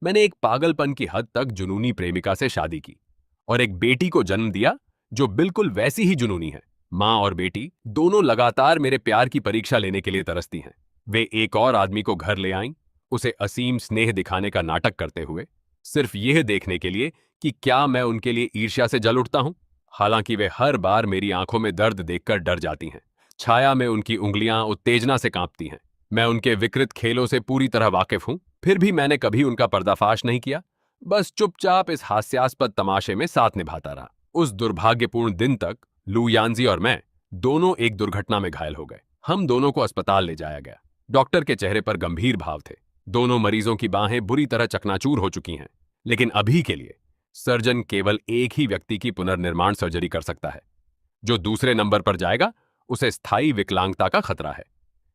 मैंने एक पागलपन की हद तक जुनूनी प्रेमिका से शादी की और एक बेटी को जन्म दिया जो बिल्कुल वैसी ही जुनूनी है। माँ और बेटी दोनों लगातार मेरे प्यार की परीक्षा लेने के लिए तरसती हैं। वे एक और आदमी को घर ले आईं, उसे असीम स्नेह दिखाने का नाटक करते हुए, सिर्फ यह देखने के लिए कि क्या मैं उनके लिए ईर्ष्या से जल उठता हूं। हालांकि वे हर बार मेरी आंखों में दर्द देखकर डर जाती हैं। छाया में उनकी उंगलियां उत्तेजना से कांपती हैं। मैं उनके विकृत खेलों से पूरी तरह वाकिफ हूं, फिर भी मैंने कभी उनका पर्दाफाश नहीं किया। बस चुपचाप इस हास्यास्पद तमाशे में साथ निभाता रहा। उस दुर्भाग्यपूर्ण दिन तक लू यानजी और मैं दोनों एक दुर्घटना में घायल हो गए। हम दोनों को अस्पताल ले जाया गया। डॉक्टर के चेहरे पर गंभीर भाव थे। दोनों मरीजों की बाहें बुरी तरह चकनाचूर हो चुकी हैं, लेकिन अभी के लिए सर्जन केवल एक ही व्यक्ति की पुनर्निर्माण सर्जरी कर सकता है। जो दूसरे नंबर पर जाएगा उसे स्थायी विकलांगता का खतरा है।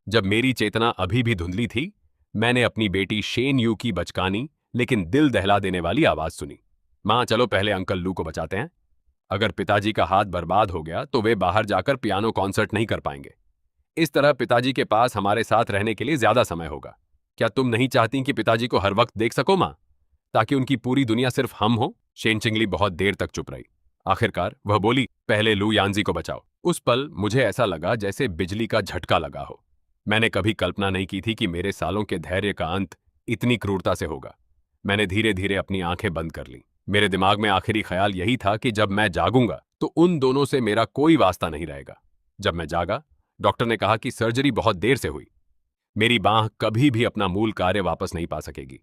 जब मेरी चेतना अभी भी धुंधली थी, मैंने अपनी बेटी शेन यू की बचकानी लेकिन दिल दहला देने वाली आवाज सुनी। मां, चलो पहले अंकल लू को बचाते हैं। अगर पिताजी का हाथ बर्बाद हो गया तो वे बाहर जाकर पियानो कॉन्सर्ट नहीं कर पाएंगे। इस तरह पिताजी के पास हमारे साथ रहने के लिए ज्यादा समय होगा। क्या तुम नहीं चाहती कि पिताजी को हर वक्त देख सको मां, ताकि उनकी पूरी दुनिया सिर्फ हम हो? शेन चिंगली बहुत देर तक चुप रही। आखिरकार वह बोली, पहले लू यानजी को बचाओ। उस पल मुझे ऐसा लगा जैसे बिजली का झटका लगा हो। मैंने कभी कल्पना नहीं की थी कि मेरे सालों के धैर्य का अंत इतनी क्रूरता से होगा। मैंने धीरे धीरे अपनी आंखें बंद कर ली। मेरे दिमाग में आखिरी ख्याल यही था कि जब मैं जागूंगा तो उन दोनों से मेरा कोई वास्ता नहीं रहेगा। जब मैं जागा, डॉक्टर ने कहा कि सर्जरी बहुत देर से हुई। मेरी बांह कभी भी अपना मूल कार्य वापस नहीं पा सकेगी।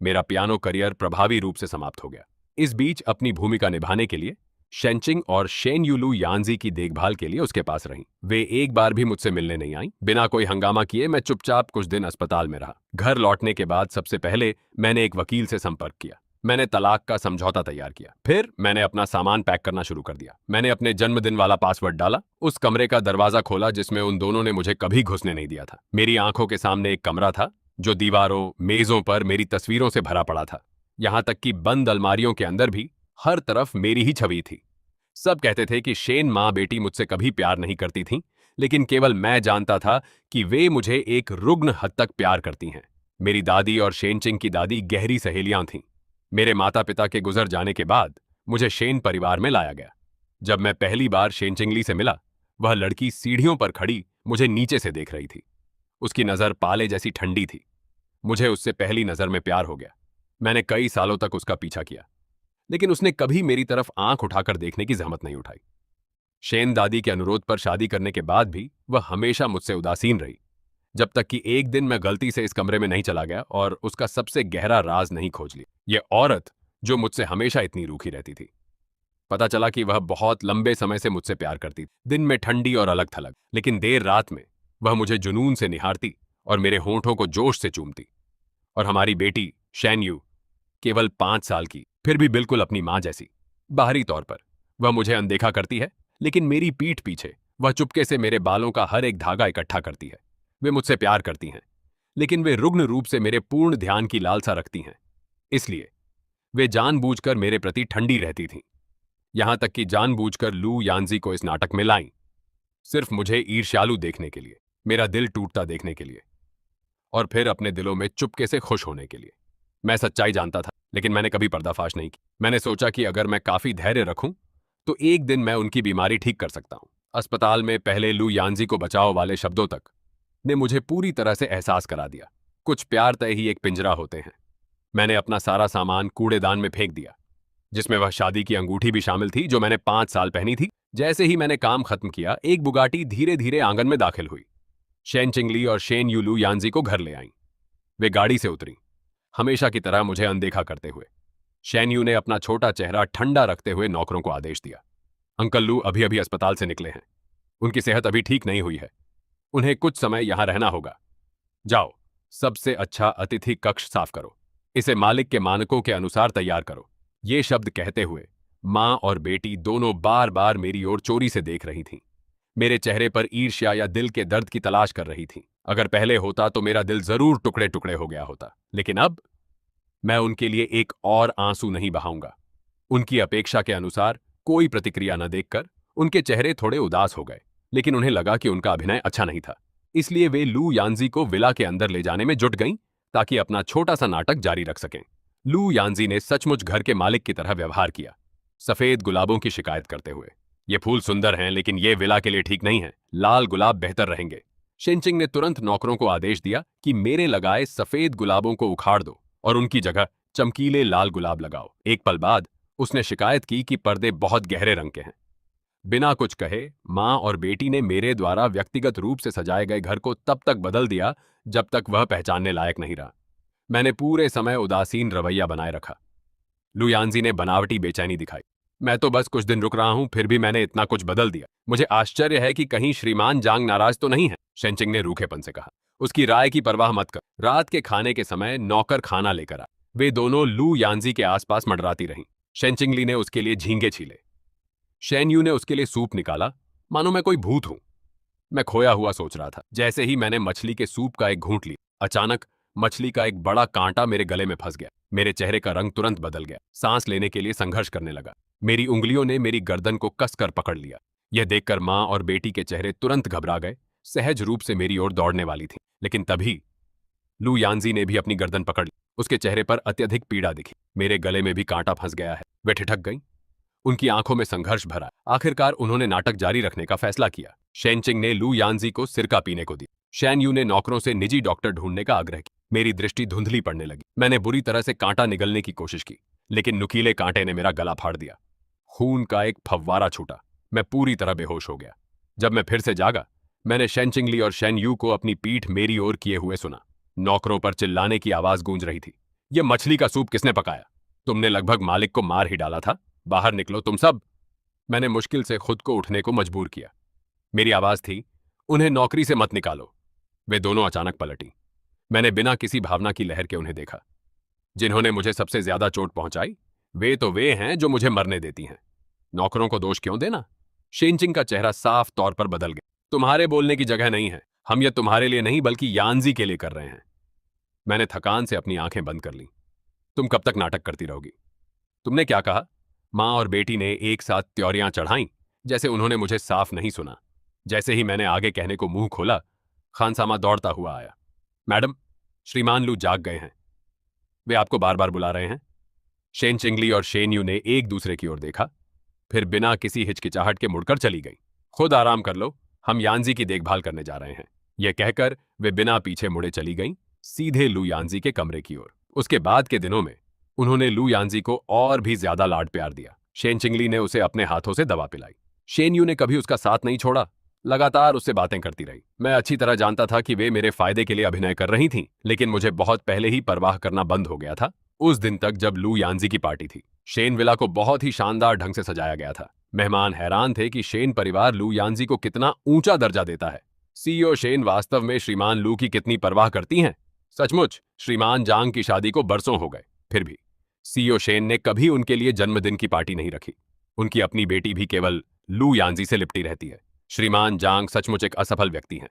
मेरा पियानो करियर प्रभावी रूप से समाप्त हो गया। इस बीच अपनी भूमिका निभाने के लिए शेनचिंग और शेन युलू यानजी की देखभाल के लिए उसके पास रहीं। वे एक बार भी मुझसे मिलने नहीं आईं। बिना कोई हंगामा किए मैं चुपचाप कुछ दिन अस्पताल में रहा। घर लौटने के बाद सबसे पहले मैंने एक वकील से संपर्क किया। मैंने तलाक का समझौता तैयार किया। फिर मैंने अपना सामान पैक करना शुरू कर दिया। मैंने अपने जन्मदिन वाला पासवर्ड डाला, उस कमरे का दरवाजा खोला जिसमें उन दोनों ने मुझे कभी घुसने नहीं दिया था। मेरी आंखों के सामने एक कमरा था जो दीवारों, मेजों पर मेरी तस्वीरों से भरा पड़ा था। यहां तक कि बंद अलमारियों के अंदर भी हर तरफ मेरी ही छवि थी। सब कहते थे कि शेन माँ बेटी मुझसे कभी प्यार नहीं करती थीं, लेकिन केवल मैं जानता था कि वे मुझे एक रुग्ण हद तक प्यार करती हैं। मेरी दादी और शेनचिंग की दादी गहरी सहेलियां थीं। मेरे माता पिता के गुजर जाने के बाद मुझे शेन परिवार में लाया गया। जब मैं पहली बार शेनचिंगली से मिला, वह लड़की सीढ़ियों पर खड़ी मुझे नीचे से देख रही थी। उसकी नजर पाले जैसी ठंडी थी। मुझे उससे पहली नजर में प्यार हो गया। मैंने कई सालों तक उसका पीछा किया, लेकिन उसने कभी मेरी तरफ आंख उठाकर देखने की जहमत नहीं उठाई। शेन दादी के अनुरोध पर शादी करने के बाद भी वह हमेशा मुझसे उदासीन रही, जब तक कि एक दिन मैं गलती से इस कमरे में नहीं चला गया और उसका सबसे गहरा राज नहीं खोज लिया। यह औरत जो मुझसे हमेशा इतनी रूखी रहती थी, पता चला कि वह बहुत लंबे समय से मुझसे प्यार करती थी। दिन में ठंडी और अलग थलग, लेकिन देर रात में वह मुझे जुनून से निहारती और मेरे होंठों को जोश से चूमती। और हमारी बेटी शेन यू, केवल 5 साल की, फिर भी बिल्कुल अपनी मां जैसी। बाहरी तौर पर वह मुझे अनदेखा करती है, लेकिन मेरी पीठ पीछे वह चुपके से मेरे बालों का हर एक धागा इकट्ठा करती है। वे मुझसे प्यार करती हैं, लेकिन वे रुग्ण रूप से मेरे पूर्ण ध्यान की लालसा रखती हैं। इसलिए वे जानबूझकर मेरे प्रति ठंडी रहती थीं। यहां तक कि जानबूझकर लू यानजी को इस नाटक में लाईं, सिर्फ मुझे ईर्ष्यालु देखने के लिए, मेरा दिल टूटता देखने के लिए, और फिर अपने दिलों में चुपके से खुश होने के लिए। मैं सच्चाई जानता था, लेकिन मैंने कभी पर्दाफाश नहीं की। मैंने सोचा कि अगर मैं काफी धैर्य रखूं तो एक दिन मैं उनकी बीमारी ठीक कर सकता हूं। अस्पताल में पहले लू यानजी को बचाओ वाले शब्दों तक ने मुझे पूरी तरह से एहसास करा दिया। कुछ प्यार तय ही एक पिंजरा होते हैं। मैंने अपना सारा सामान कूड़ेदान में फेंक दिया, जिसमें वह शादी की अंगूठी भी शामिल थी जो मैंने 5 साल पहनी थी। जैसे ही मैंने काम खत्म किया, एक बुगाटी धीरे धीरे आंगन में दाखिल हुई। शेन चिंगली और शेन युलू यानजी को घर ले आईं। वे गाड़ी से उतरी, हमेशा की तरह मुझे अनदेखा करते हुए। शेन यू ने अपना छोटा चेहरा ठंडा रखते हुए नौकरों को आदेश दिया, अंकल लू अभी अभी अस्पताल से निकले हैं। उनकी सेहत अभी ठीक नहीं हुई है। उन्हें कुछ समय यहां रहना होगा। जाओ, सबसे अच्छा अतिथि कक्ष साफ करो। इसे मालिक के मानकों के अनुसार तैयार करो। ये शब्द कहते हुए मां और बेटी दोनों बार बार मेरी ओर चोरी से देख रही थीं। मेरे चेहरे पर ईर्ष्या या दिल के दर्द की तलाश कर रही थीं। अगर पहले होता तो मेरा दिल जरूर टुकड़े टुकड़े हो गया होता, लेकिन अब मैं उनके लिए एक और आंसू नहीं बहाऊंगा। उनकी अपेक्षा के अनुसार कोई प्रतिक्रिया न देखकर उनके चेहरे थोड़े उदास हो गए, लेकिन उन्हें लगा कि उनका अभिनय अच्छा नहीं था। इसलिए वे लू यानजी को विला के अंदर ले जाने में जुट गईं ताकि अपना छोटा सा नाटक जारी रख सकें। लू यानजी ने सचमुच घर के मालिक की तरह व्यवहार किया, सफेद गुलाबों की शिकायत करते हुए। ये फूल सुंदर हैं, लेकिन ये विला के लिए ठीक नहीं है। लाल गुलाब बेहतर रहेंगे। शेनचिंग ने तुरंत नौकरों को आदेश दिया कि मेरे लगाए सफेद गुलाबों को उखाड़ दो और उनकी जगह चमकीले लाल गुलाब लगाओ। एक पल बाद उसने शिकायत की कि पर्दे बहुत गहरे रंग के हैं। बिना कुछ कहे मां और बेटी ने मेरे द्वारा व्यक्तिगत रूप से सजाए गए घर को तब तक बदल दिया जब तक वह पहचानने लायक नहीं रहा। मैंने पूरे समय उदासीन रवैया बनाए रखा। लुयांजी ने बनावटी बेचैनी दिखाई। मैं तो बस कुछ दिन रुक रहा हूं, फिर भी मैंने इतना कुछ बदल दिया। मुझे आश्चर्य है कि कहीं श्रीमान जांग नाराज तो नहीं है, शेनचिंग ने रूखेपन से कहा। उसकी राय की परवाह मत कर। रात के खाने के समय नौकर खाना लेकर आ। वे दोनों लू यानजी के आसपास मंडराती रहीं। शेनचिंगली ने उसके लिए झींगे छीले। शेनयू ने उसके लिए सूप निकाला, मानो मैं कोई भूत हूं। मैं खोया हुआ सोच रहा था। जैसे ही मैंने मछली के सूप का एक घूंट लिया, अचानक मछली का एक बड़ा कांटा मेरे गले में फंस गया। मेरे चेहरे का रंग तुरंत बदल गया। सांस लेने के लिए संघर्ष करने लगा। मेरी उंगलियों ने मेरी गर्दन को कसकर पकड़ लिया। यह देखकर मां और बेटी के चेहरे तुरंत घबरा गए, सहज रूप से मेरी ओर दौड़ने वाली थी। लेकिन तभी लू यानजी ने भी अपनी गर्दन पकड़ ली। उसके चेहरे पर अत्यधिक पीड़ा दिखी। मेरे गले में भी कांटा फंस गया है। वे ठिठक गईं। उनकी आंखों में संघर्ष भरा। आखिरकार उन्होंने नाटक जारी रखने का फैसला किया। शेनचिंग ने लू यानजी को सिरका पीने को दी। शैन यू ने नौकरों से निजी डॉक्टर ढूंढने का आग्रह किया। मेरी दृष्टि धुंधली पड़ने लगी। मैंने बुरी तरह से कांटा निगलने की कोशिश की, लेकिन नुकीले कांटे ने मेरा गला फाड़ दिया। खून का एक फव्वारा छूटा। मैं पूरी तरह बेहोश हो गया। जब मैं फिर से जागा, मैंने शेनचिंगली और शेन यू को अपनी पीठ मेरी ओर किए हुए सुना। नौकरों पर चिल्लाने की आवाज गूंज रही थी। यह मछली का सूप किसने पकाया? तुमने लगभग मालिक को मार ही डाला था। बाहर निकलो तुम सब। मैंने मुश्किल से खुद को उठने को मजबूर किया। मेरी आवाज थी, उन्हें नौकरी से मत निकालो। वे दोनों अचानक पलटी। मैंने बिना किसी भावना की लहर के उन्हें देखा। जिन्होंने मुझे सबसे ज्यादा चोट पहुंचाई, वे हैं जो मुझे मरने देती हैं। नौकरों को दोष क्यों देना? शेनचिंग का चेहरा साफ तौर पर बदल गया। तुम्हारे बोलने की जगह नहीं है। हम ये तुम्हारे लिए नहीं बल्कि यानजी के लिए कर रहे हैं। मैंने थकान से अपनी आंखें बंद कर ली। तुम कब तक नाटक करती रहोगी? तुमने क्या कहा? मां और बेटी ने एक साथ त्योरियां चढ़ाईं, जैसे उन्होंने मुझे साफ नहीं सुना। जैसे ही मैंने आगे कहने को मुंह खोला, खानसामा दौड़ता हुआ आया। मैडम, श्रीमान लू जाग गए हैं। वे आपको बार बार बुला रहे हैं। शेन चिंगली और शेन यू ने एक दूसरे की ओर देखा, फिर बिना किसी हिचकिचाहट के मुड़कर चली गई। खुद आराम कर लो, हम यानजी की देखभाल करने जा रहे हैं। यह कहकर वे बिना पीछे मुड़े चली गईं, सीधे लू यानजी के कमरे की ओर। उसके बाद के दिनों में उन्होंने लू यानजी को और भी ज्यादा लाड प्यार दिया। शेन चिंगली ने उसे अपने हाथों से दवा पिलाई। शेन यू ने कभी उसका साथ नहीं छोड़ा, लगातार उससे बातें करती रही। मैं अच्छी तरह जानता था कि वे मेरे फायदे के लिए अभिनय कर रही थीं, लेकिन मुझे बहुत पहले ही परवाह करना बंद हो गया था। उस दिन तक जब लू यानजी की पार्टी थी, शेन विला को बहुत ही शानदार ढंग से सजाया गया था। मेहमान हैरान थे कि शेन परिवार लू यानजी को कितना ऊंचा दर्जा देता है। सीईओ शेन वास्तव में श्रीमान लू की कितनी परवाह करती हैं। सचमुच श्रीमान जांग की शादी को बरसों हो गए, फिर भी सीईओ शेन ने कभी उनके लिए जन्मदिन की पार्टी नहीं रखी। उनकी अपनी बेटी भी केवल लू यानजी से लिपटी रहती है। श्रीमान जांग सचमुच एक असफल व्यक्ति हैं।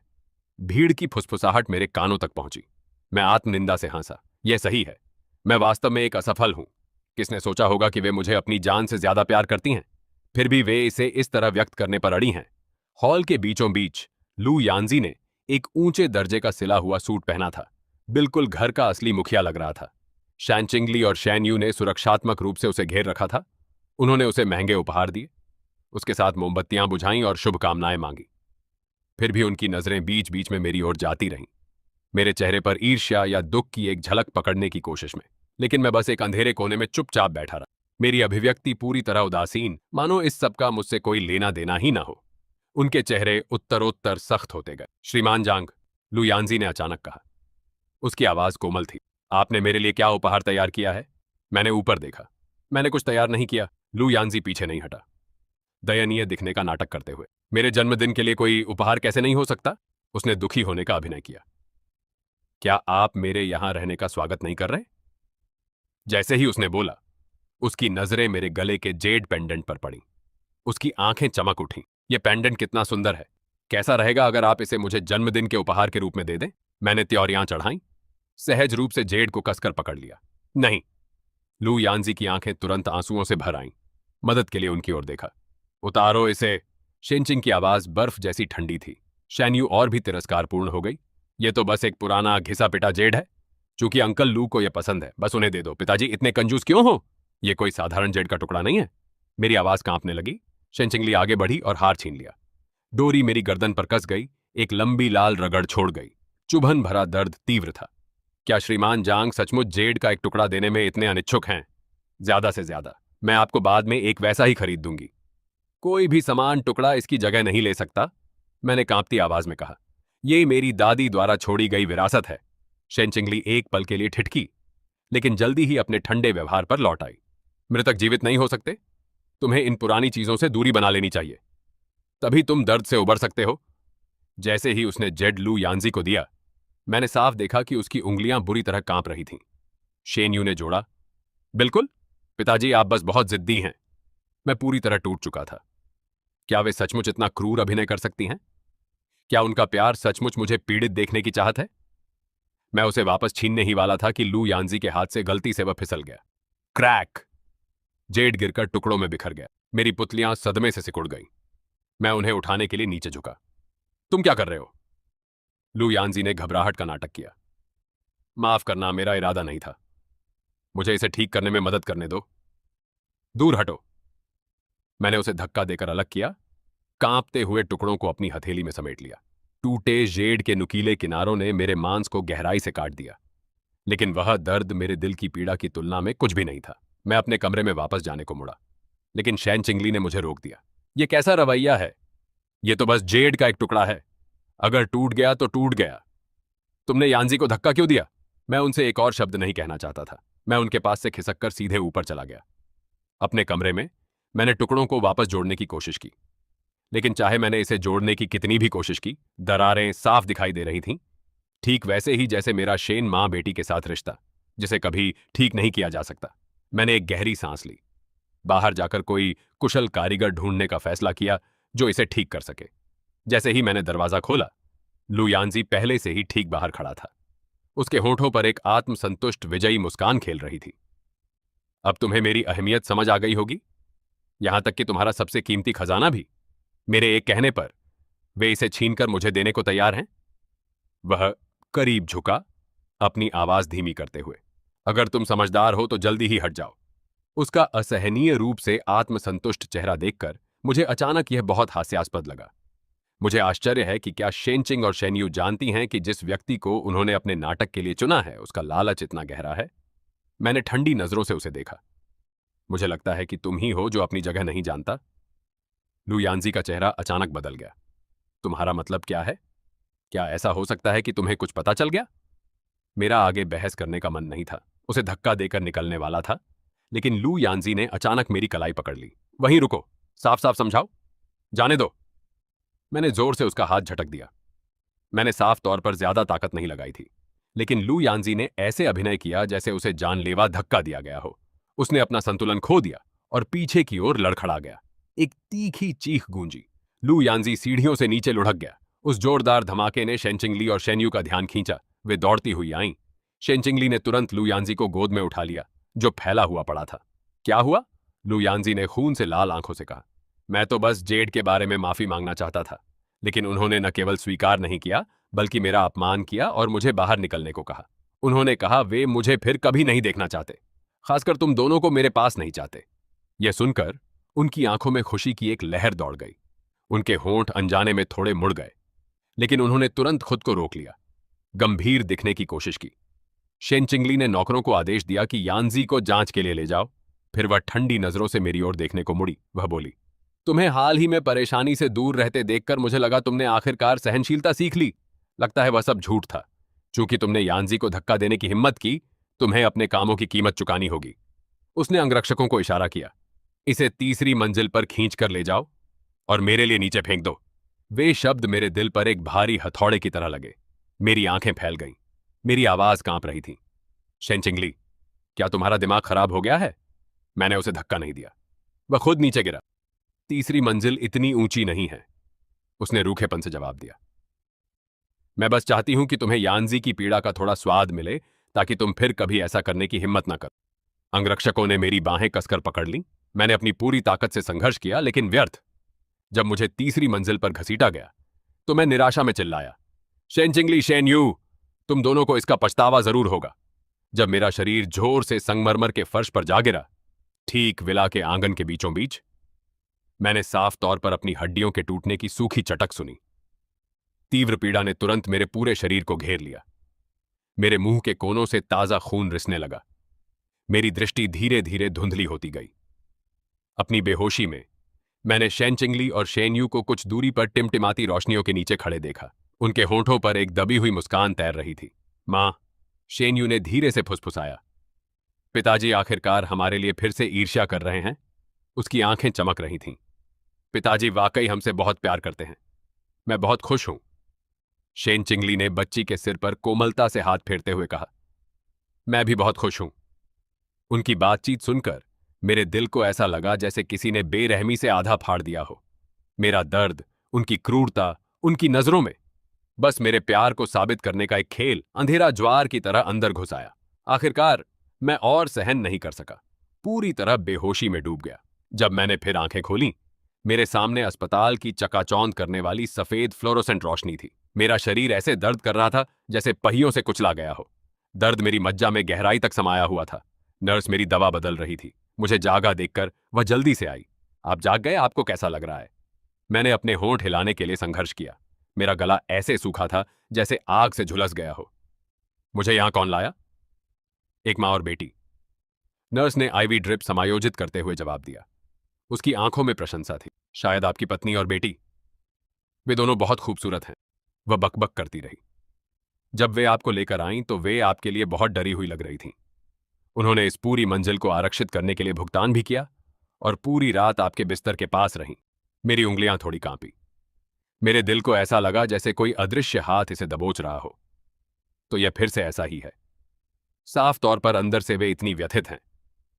भीड़ की फुसफुसाहट मेरे कानों तक पहुंची। मैं आत्मनिंदा से हंसा। यह सही है, मैं वास्तव में एक असफल हूं। किसने सोचा होगा कि वे मुझे अपनी जान से ज्यादा प्यार करती हैं? फिर भी वे इसे इस तरह व्यक्त करने पर अड़ी हैं। हॉल के बीचों बीच लू यानजी ने एक ऊंचे दर्जे का सिला हुआ सूट पहना था। बिल्कुल घर का असली मुखिया लग रहा था। शैन चिंगली और शैन यू ने सुरक्षात्मक रूप से उसे घेर रखा था। उन्होंने उसे महंगे उपहार दिए, उसके साथ मोमबत्तियां बुझाईं और शुभकामनाएं मांगी। फिर भी उनकी नजरें बीच बीच में मेरी ओर जाती रहीं, मेरे चेहरे पर ईर्ष्या या दुख की एक झलक पकड़ने की कोशिश में। लेकिन मैं बस एक अंधेरे कोने में चुपचाप बैठा रहा। मेरी अभिव्यक्ति पूरी तरह उदासीन, मानो इस सब का मुझसे कोई लेना देना ही ना हो। उनके चेहरे उत्तरोत्तर सख्त होते गए। श्रीमान जांग, लू यानजी ने अचानक कहा। उसकी आवाज कोमल थी। आपने मेरे लिए क्या उपहार तैयार किया है? मैंने ऊपर देखा। मैंने कुछ तैयार नहीं किया। लू यानजी पीछे नहीं हटा, दयनीय दिखने का नाटक करते हुए। मेरे जन्मदिन के लिए कोई उपहार कैसे नहीं हो सकता? उसने दुखी होने का अभिनय किया। क्या आप मेरे यहां रहने का स्वागत नहीं कर रहे? जैसे ही उसने बोला, उसकी नजरें मेरे गले के जेड पेंडेंट पर पड़ी। उसकी आंखें चमक उठीं। यह पेंडेंट कितना सुंदर है। कैसा रहेगा अगर आप इसे मुझे जन्मदिन के उपहार के रूप में दे दें? मैंने त्योरियां चढ़ाईं, सहज रूप से जेड को कसकर पकड़ लिया। नहीं। लू यानजी की आंखें तुरंत आंसुओं से भर आईं। मदद के लिए उनकी ओर देखा। उतारो इसे। शेनचिंग की आवाज बर्फ जैसी ठंडी थी। शैनयू और भी तिरस्कारपूर्ण हो गई। यह तो बस एक पुराना घिसा पिटा जेड है। चूंकि अंकल लू को यह पसंद है, बस उन्हें दे दो। पिताजी इतने कंजूस क्यों हो? यह कोई साधारण जेड का टुकड़ा नहीं है। मेरी आवाज कांपने लगी। शेनचिंगली आगे बढ़ी और हार छीन लिया। डोरी मेरी गर्दन पर कस गई, एक लंबी लाल रगड़ छोड़ गई। चुभन भरा दर्द तीव्र था। क्या श्रीमान जांग सचमुच जेड का एक टुकड़ा देने में इतने अनिच्छुक हैं? ज्यादा से ज्यादा मैं आपको बाद में एक वैसा ही खरीद दूंगी। कोई भी समान टुकड़ा इसकी जगह नहीं ले सकता, मैंने कांपती आवाज में कहा। यह मेरी दादी द्वारा छोड़ी गई विरासत है। शेनचिंगली एक पल के लिए ठिठकी, लेकिन जल्दी ही अपने ठंडे व्यवहार पर लौट आई। मृतक जीवित नहीं हो सकते। तुम्हें इन पुरानी चीजों से दूरी बना लेनी चाहिए, तभी तुम दर्द से उबर सकते हो। जैसे ही उसने जेड लू यानजी को दिया, मैंने साफ देखा कि उसकी उंगलियां बुरी तरह कांप रही थीं। शेन यू ने जोड़ा, बिल्कुल पिताजी, आप बस बहुत जिद्दी हैं। मैं पूरी तरह टूट चुका था। क्या वे सचमुच इतना क्रूर अभिनय कर सकती हैं? क्या उनका प्यार सचमुच मुझे पीड़ित देखने की चाहत है? मैं उसे वापस छीनने ही वाला था कि लू यानजी के हाथ से गलती से वह फिसल गया। क्रैक! जेड गिरकर टुकड़ों में बिखर गया। मेरी पुतलियां सदमे से सिकुड़ गईं। मैं उन्हें उठाने के लिए नीचे झुका। तुम क्या कर रहे हो? लू यानजी ने घबराहट का नाटक किया। माफ करना, मेरा इरादा नहीं था। मुझे इसे ठीक करने में मदद करने दो। दूर हटो। मैंने उसे धक्का देकर अलग किया, कांपते हुए टुकड़ों को अपनी हथेली में समेट लिया। टूटे जेड के नुकीले किनारों ने मेरे मांस को गहराई से काट दिया, लेकिन वह दर्द मेरे दिल की पीड़ा की तुलना में कुछ भी नहीं था। मैं अपने कमरे में वापस जाने को मुड़ा, लेकिन शेनचिंगली ने मुझे रोक दिया। यह कैसा रवैया है? यह तो बस जेड का एक टुकड़ा है। अगर टूट गया तो टूट गया। तुमने यानजी को धक्का क्यों दिया? मैं उनसे एक और शब्द नहीं कहना चाहता था। मैं उनके पास से खिसककर सीधे ऊपर चला गया। अपने कमरे में मैंने टुकड़ों को वापस जोड़ने की कोशिश की, लेकिन चाहे मैंने इसे जोड़ने की कितनी भी कोशिश की, दरारें साफ दिखाई दे रही थीं। ठीक वैसे ही जैसे मेरा शेन मां बेटी के साथ रिश्ता, जिसे कभी ठीक नहीं किया जा सकता। मैंने एक गहरी सांस ली। बाहर जाकर कोई कुशल कारीगर ढूंढने का फैसला किया जो इसे ठीक कर सके। जैसे ही मैंने दरवाजा खोला, लू यानजी पहले से ही ठीक बाहर खड़ा था। उसके होठों पर एक आत्मसंतुष्ट विजयी मुस्कान खेल रही थी। अब तुम्हें मेरी अहमियत समझ आ गई होगी, यहां तक कि तुम्हारा सबसे कीमती खजाना भी। मेरे एक कहने पर वे इसे छीनकर मुझे देने को तैयार हैं। वह करीब झुका, अपनी आवाज धीमी करते हुए। अगर तुम समझदार हो तो जल्दी ही हट जाओ। उसका असहनीय रूप से आत्मसंतुष्ट चेहरा देखकर मुझे अचानक यह बहुत हास्यास्पद लगा। मुझे आश्चर्य है कि क्या शेनचिंग और शेनयू जानती हैं कि जिस व्यक्ति को उन्होंने अपने नाटक के लिए चुना है, उसका लालच इतना गहरा है। मैंने ठंडी नजरों से उसे देखा। मुझे लगता है कि तुम ही हो जो अपनी जगह नहीं जानता। लू यानजी का चेहरा अचानक बदल गया। तुम्हारा मतलब क्या है? क्या ऐसा हो सकता है कि तुम्हें कुछ पता चल गया? मेरा आगे बहस करने का मन नहीं था। उसे धक्का देकर निकलने वाला था, लेकिन लू यानजी ने अचानक मेरी कलाई पकड़ ली। वहीं रुको, साफ साफ समझाओ। जाने दो। मैंने जोर से उसका हाथ झटक दिया। मैंने साफ तौर पर ज्यादा ताकत नहीं लगाई थी, लेकिन लू यानजी ने ऐसे अभिनय किया जैसे उसे जानलेवा धक्का दिया गया हो। उसने अपना संतुलन खो दिया और पीछे की ओर लड़खड़ा गया। एक तीखी चीख गूंजी। लू यानजी सीढ़ियों से नीचे लुढ़क गया। उस जोरदार धमाके ने शेनचिंगली और शेनयू का ध्यान खींचा। वे दौड़ती हुई आईं। शेनचिंगली ने तुरंत लू यानजी को गोद में उठा लिया, जो फैला हुआ पड़ा था। क्या हुआ? लू यानजी ने खून से लाल आंखों से कहा। मैं तो बस जेड के बारे में माफी मांगना चाहता था, लेकिन उन्होंने न केवल स्वीकार नहीं किया, बल्कि मेरा अपमान किया और मुझे बाहर निकलने को कहा। उन्होंने कहा वे मुझे फिर कभी नहीं देखना चाहते, खासकर तुम दोनों को मेरे पास नहीं चाहते। यह सुनकर उनकी आंखों में खुशी की एक लहर दौड़ गई। उनके होंठ अनजाने में थोड़े मुड़ गए, लेकिन उन्होंने तुरंत खुद को रोक लिया। गंभीर दिखने की कोशिश की। शेनचिंगली ने नौकरों को आदेश दिया कि यानजी को जांच के लिए ले जाओ। फिर वह ठंडी नजरों से मेरी ओर देखने को मुड़ी। वह बोली, तुम्हें हाल ही में परेशानी से दूर रहते देखकर मुझे लगा तुमने आखिरकार सहनशीलता सीख ली। लगता है वह सब झूठ था। चूंकि तुमने यानजी को धक्का देने की हिम्मत की, तुम्हें अपने कामों की कीमत चुकानी होगी। उसने अंगरक्षकों को इशारा किया। इसे तीसरी मंजिल पर खींच कर ले जाओ और मेरे लिए नीचे फेंक दो। वे शब्द मेरे दिल पर एक भारी हथौड़े की तरह लगे। मेरी आंखें फैल गईं। मेरी आवाज कांप रही थी। शेनचिंगली, क्या तुम्हारा दिमाग खराब हो गया है? मैंने उसे धक्का नहीं दिया। वह खुद नीचे गिरा। तीसरी मंजिल इतनी ऊंची नहीं है, उसने रूखेपन से जवाब दिया। मैं बस चाहती हूं कि तुम्हें यानजी की पीड़ा का थोड़ा स्वाद मिले, ताकि तुम फिर कभी ऐसा करने की हिम्मत न करो। अंगरक्षकों ने मेरी बाहें कसकर पकड़ ली। मैंने अपनी पूरी ताकत से संघर्ष किया, लेकिन व्यर्थ। जब मुझे तीसरी मंजिल पर घसीटा गया तो मैं निराशा में चिल्लाया, शेनचिंगली, शेनयू, तुम दोनों को इसका पछतावा जरूर होगा। जब मेरा शरीर जोर से संगमरमर के फर्श पर जा गिरा, ठीक विला के आंगन के बीचों बीच, मैंने साफ तौर पर अपनी हड्डियों के टूटने की सूखी चटक सुनी। तीव्र पीड़ा ने तुरंत मेरे पूरे शरीर को घेर लिया। मेरे मुंह के कोनों से ताजा खून रिसने लगा। मेरी दृष्टि धीरे धीरे धुंधली होती गई। अपनी बेहोशी में मैंने शेनचिंगली और शेनयू को कुछ दूरी पर टिमटिमाती रोशनियों के नीचे खड़े देखा। उनके होंठों पर एक दबी हुई मुस्कान तैर रही थी। मां, शेनयू ने धीरे से फुसफुसाया। पिताजी आखिरकार हमारे लिए फिर से ईर्ष्या कर रहे हैं। उसकी आंखें चमक रही थीं। पिताजी वाकई हमसे बहुत प्यार करते हैं। मैं बहुत खुश हूं। शेनचिंगली ने बच्ची के सिर पर कोमलता से हाथ फेरते हुए कहा। मैं भी बहुत खुश हूं। उनकी बातचीत सुनकर मेरे दिल को ऐसा लगा जैसे किसी ने बेरहमी से आधा फाड़ दिया हो। मेरा दर्द, उनकी क्रूरता, उनकी नजरों में बस मेरे प्यार को साबित करने का एक खेल अंधेरा ज्वार की तरह अंदर घुस आया। आखिरकार मैं और सहन नहीं कर सका। पूरी तरह बेहोशी में डूब गया। जब मैंने फिर आंखें खोलीं, मेरे सामने अस्पताल की चकाचौंध करने वाली सफेद फ्लोरोसेंट रोशनी थी। मेरा शरीर ऐसे दर्द कर रहा था जैसे पहियों से कुचला गया हो। दर्द मेरी मज्जा में गहराई तक समाया हुआ था। नर्स मेरी दवा बदल रही थी। मुझे जागा देखकर वह जल्दी से आई। आप जाग गए? आपको कैसा लग रहा है? मैंने अपने होंठ हिलाने के लिए संघर्ष किया। मेरा गला ऐसे सूखा था जैसे आग से झुलस गया हो। मुझे यहां कौन लाया? एक मां और बेटी। नर्स ने आईवी ड्रिप समायोजित करते हुए जवाब दिया। उसकी आंखों में प्रशंसा थी। शायद आपकी पत्नी और बेटी। वे दोनों बहुत खूबसूरत हैं। वह बकबक करती रही। जब वे आपको लेकर आईं तो वे आपके लिए बहुत डरी हुई लग रही थीं। उन्होंने इस पूरी मंजिल को आरक्षित करने के लिए भुगतान भी किया और पूरी रात आपके बिस्तर के पास रहीं। मेरी उंगलियां थोड़ी कांपी। मेरे दिल को ऐसा लगा जैसे कोई अदृश्य हाथ इसे दबोच रहा हो। तो यह फिर से ऐसा ही है। साफ तौर पर अंदर से वे इतनी व्यथित हैं,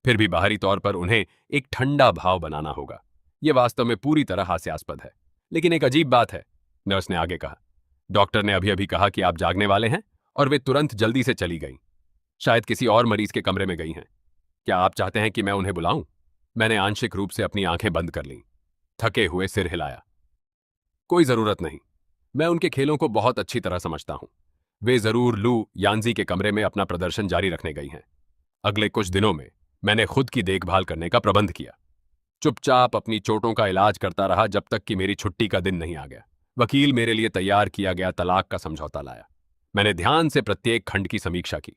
फिर भी बाहरी तौर पर उन्हें एक ठंडा भाव बनाना होगा। यह वास्तव में पूरी तरह हास्यास्पद है। लेकिन एक अजीब बात है, नर्स ने आगे कहा। डॉक्टर ने अभी अभी कहा कि आप जागने वाले हैं और वे तुरंत जल्दी से चली गईं। शायद किसी और मरीज के कमरे में गई हैं। क्या आप चाहते हैं कि मैं उन्हें बुलाऊं? मैंने आंशिक रूप से अपनी आंखें बंद कर लीं। थके हुए सिर हिलाया। कोई जरूरत नहीं। मैं उनके खेलों को बहुत अच्छी तरह समझता हूं। वे जरूर लू यानजी के कमरे में अपना प्रदर्शन जारी रखने गई हैं। अगले कुछ दिनों में मैंने खुद की देखभाल करने का प्रबंध किया। चुपचाप अपनी चोटों का इलाज करता रहा जब तक कि मेरी छुट्टी का दिन नहीं आ गया। वकील मेरे लिए तैयार किया गया तलाक का समझौता लाया। मैंने ध्यान से प्रत्येक खंड की समीक्षा की।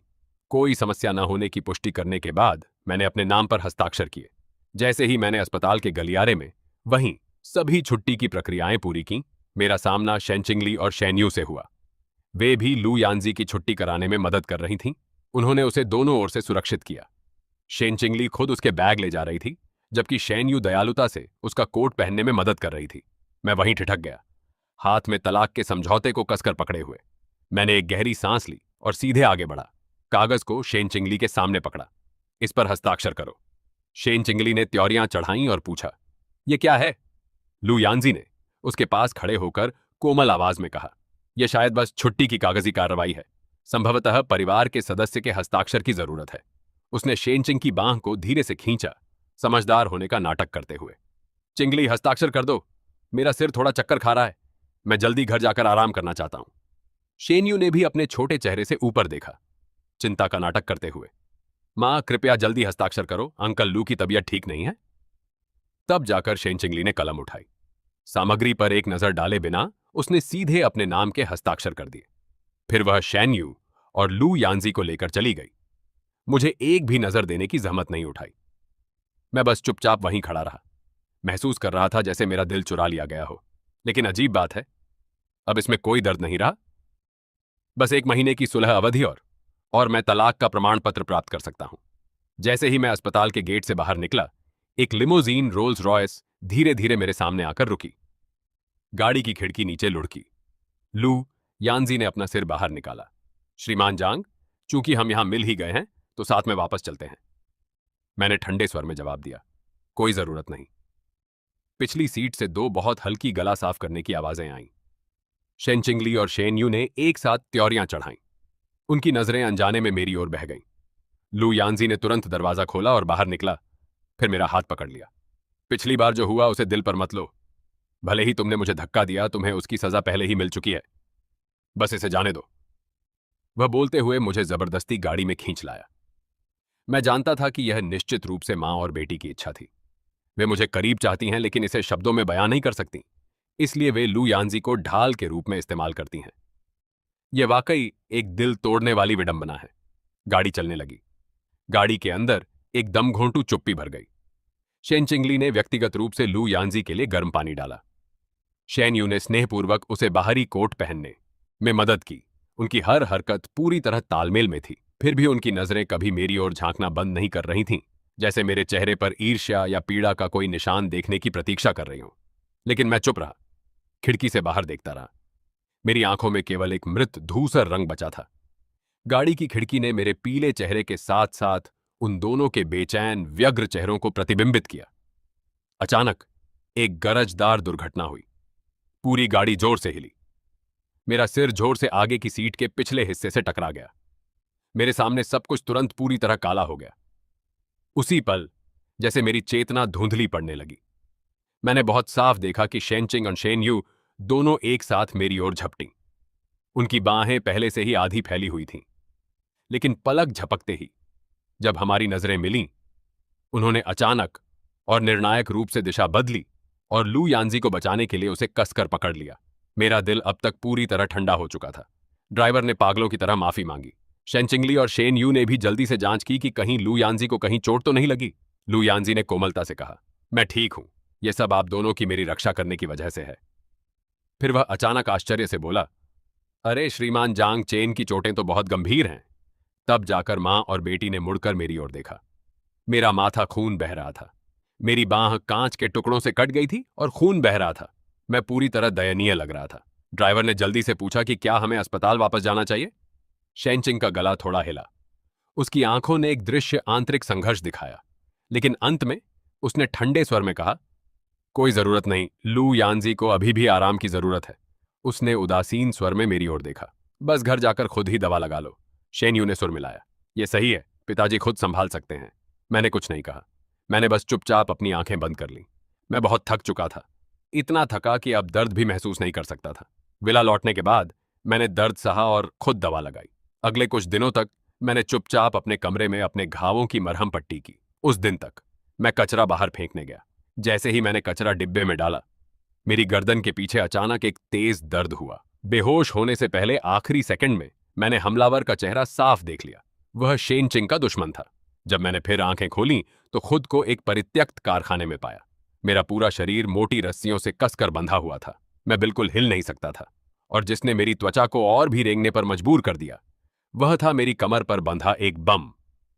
कोई समस्या न होने की पुष्टि करने के बाद मैंने अपने नाम पर हस्ताक्षर किए। जैसे ही मैंने अस्पताल के गलियारे में वहीं सभी छुट्टी की प्रक्रियाएं पूरी की, मेरा सामना शेनचिंगली और शेनयू से हुआ। वे भी लू यानजी की छुट्टी कराने में मदद कर रही थीं। उन्होंने उसे दोनों ओर से सुरक्षित किया। शेनचिंगली खुद उसके बैग ले जा रही थी, जबकि शेनयू दयालुता से उसका कोट पहनने में मदद कर रही थी। मैं वहीं ठिठक गया, हाथ में तलाक के समझौते को कसकर पकड़े हुए। मैंने एक गहरी सांस ली और सीधे आगे बढ़ा। कागज को शेनचिंगली के सामने पकड़ा। इस पर हस्ताक्षर करो। शेनचिंगली ने त्योरियां चढ़ाईं और पूछा, यह क्या है? लू यानजी ने उसके पास खड़े होकर कोमल आवाज में कहा, यह शायद बस छुट्टी की कागजी कार्रवाई है। संभवतः परिवार के सदस्य के हस्ताक्षर की जरूरत है। उसने शेनचिंग की बांह को धीरे से खींचा, समझदार होने का नाटक करते हुए। चिंगली, हस्ताक्षर कर दो। मेरा सिर थोड़ा चक्कर खा रहा है। मैं जल्दी घर जाकर आराम करना चाहता हूं। शेनयू ने भी अपने छोटे चेहरे से ऊपर देखा, चिंता का नाटक करते हुए। मां, कृपया जल्दी हस्ताक्षर करो, अंकल लू की तबीयत ठीक नहीं है। तब जाकर शेनचिंगली ने कलम उठाई। सामग्री पर एक नजर डाले बिना उसने सीधे अपने नाम के हस्ताक्षर कर दिए। फिर वह शेनयू और लू यानजी को लेकर चली गई। मुझे एक भी नजर देने की जहमत नहीं उठाई। मैं बस चुपचाप वहीं खड़ा रहा। महसूस कर रहा था जैसे मेरा दिल चुरा लिया गया हो। लेकिन अजीब बात है, अब इसमें कोई दर्द नहीं रहा। बस एक महीने की सुलह अवधि और मैं तलाक का प्रमाण पत्र प्राप्त कर सकता हूं। जैसे ही मैं अस्पताल के गेट से बाहर निकला, एक लिमोजीन रोल्स रॉयस धीरे धीरे मेरे सामने आकर रुकी। गाड़ी की खिड़की नीचे लुढ़की। लू यानजी ने अपना सिर बाहर निकाला। श्रीमान जांग, चूंकि हम यहां मिल ही गए हैं तो साथ में वापस चलते हैं। मैंने ठंडे स्वर में जवाब दिया, कोई जरूरत नहीं। पिछली सीट से दो बहुत हल्की गला साफ करने की आवाजें आईं। शेनचिंगली और शेनयू ने एक साथ त्योरियां चढ़ाईं। उनकी नजरें अनजाने में मेरी ओर बह गईं। लू यानजी ने तुरंत दरवाजा खोला और बाहर निकला, फिर मेरा हाथ पकड़ लिया। पिछली बार जो हुआ उसे दिल पर मत लो। भले ही तुमने मुझे धक्का दिया, तुम्हें उसकी सजा पहले ही मिल चुकी है। बस इसे जाने दो। वह बोलते हुए मुझे जबरदस्ती गाड़ी में खींच लाया। मैं जानता था कि यह निश्चित रूप से मां और बेटी की इच्छा थी। वे मुझे करीब चाहती हैं लेकिन इसे शब्दों में बयां नहीं कर सकती, इसलिए वे लू यानजी को ढाल के रूप में इस्तेमाल करती हैं। यह वाकई एक दिल तोड़ने वाली विडंबना है। गाड़ी चलने लगी। गाड़ी के अंदर एक दमघोंटू चुप्पी भर गई। शेन चिंगली ने व्यक्तिगत रूप से लू यानजी के लिए गर्म पानी डाला। शेन यू ने स्नेहपूर्वक उसे बाहरी कोट पहनने में मदद की। उनकी हर हरकत पूरी तरह तालमेल में थी। फिर भी उनकी नजरें कभी मेरी ओर झांकना बंद नहीं कर रही थीं, जैसे मेरे चेहरे पर ईर्ष्या या पीड़ा का कोई निशान देखने की प्रतीक्षा कर रही हूं। लेकिन मैं चुप रहा, खिड़की से बाहर देखता रहा। मेरी आंखों में केवल एक मृत धूसर रंग बचा था। गाड़ी की खिड़की ने मेरे पीले चेहरे के साथ साथ उन दोनों के बेचैन व्यग्र चेहरों को प्रतिबिंबित किया। अचानक एक गरजदार दुर्घटना हुई। पूरी गाड़ी जोर से हिली। मेरा सिर जोर से आगे की सीट के पिछले हिस्से से टकरा गया। मेरे सामने सब कुछ तुरंत पूरी तरह काला हो गया। उसी पल जैसे मेरी चेतना धुंधली पड़ने लगी। मैंने बहुत साफ देखा कि शेनचिंग और शेन यू दोनों एक साथ मेरी ओर झपटी। उनकी बाहें पहले से ही आधी फैली हुई थीं, लेकिन पलक झपकते ही जब हमारी नजरें मिलीं, उन्होंने अचानक और निर्णायक रूप से दिशा बदली और लू यानजी को बचाने के लिए उसे कसकर पकड़ लिया। मेरा दिल अब तक पूरी तरह ठंडा हो चुका था। ड्राइवर ने पागलों की तरह माफी मांगी। शेनचिंगली और शेन यू ने भी जल्दी से जांच की कि कहीं लू यानजी को कहीं चोट तो नहीं लगी। लू यानजी ने कोमलता से कहा, मैं ठीक हूं, यह सब आप दोनों की मेरी रक्षा करने की वजह से है। फिर वह अचानक आश्चर्य से बोला, अरे श्रीमान जांग चेन की चोटें तो बहुत गंभीर हैं। तब जाकर मां और बेटी ने मुड़कर मेरी ओर देखा। मेरा माथा खून बह रहा था। मेरी बांह कांच के टुकड़ों से कट गई थी और खून बह रहा था। मैं पूरी तरह दयनीय लग रहा था। ड्राइवर ने जल्दी से पूछा कि क्या हमें अस्पताल वापस जाना चाहिए। शेनचिंग का गला थोड़ा हिला। उसकी आंखों ने एक दृश्य आंतरिक संघर्ष दिखाया, लेकिन अंत में उसने ठंडे स्वर में कहा, कोई जरूरत नहीं, लू यानजी को अभी भी आराम की जरूरत है। उसने उदासीन स्वर में मेरी ओर देखा। बस घर जाकर खुद ही दवा लगा लो। शेन यू ने सुर मिलाया, यह सही है, पिताजी खुद संभाल सकते हैं। मैंने कुछ नहीं कहा। मैंने बस चुपचाप अपनी आंखें बंद कर ली। मैं बहुत थक चुका था, इतना थका कि अब दर्द भी महसूस नहीं कर सकता था। विला लौटने के बाद मैंने दर्द सहा और खुद दवा लगाई। अगले कुछ दिनों तक मैंने चुपचाप अपने कमरे में अपने घावों की मरहम पट्टी की। उस दिन तक मैं कचरा बाहर फेंकने गया। जैसे ही मैंने कचरा डिब्बे में डाला, मेरी गर्दन के पीछे अचानक एक तेज दर्द हुआ। बेहोश होने से पहले आखिरी सेकंड में मैंने हमलावर का चेहरा साफ देख लिया। वह शेनचिंग का दुश्मन था। जब मैंने फिर आंखें खोली तो खुद को एक परित्यक्त कारखाने में पाया। मेरा पूरा शरीर मोटी रस्सियों से कसकर बंधा हुआ था। मैं बिल्कुल हिल नहीं सकता था, और जिसने मेरी त्वचा को और भी रेंगने पर मजबूर कर दिया वह था मेरी कमर पर बंधा एक बम।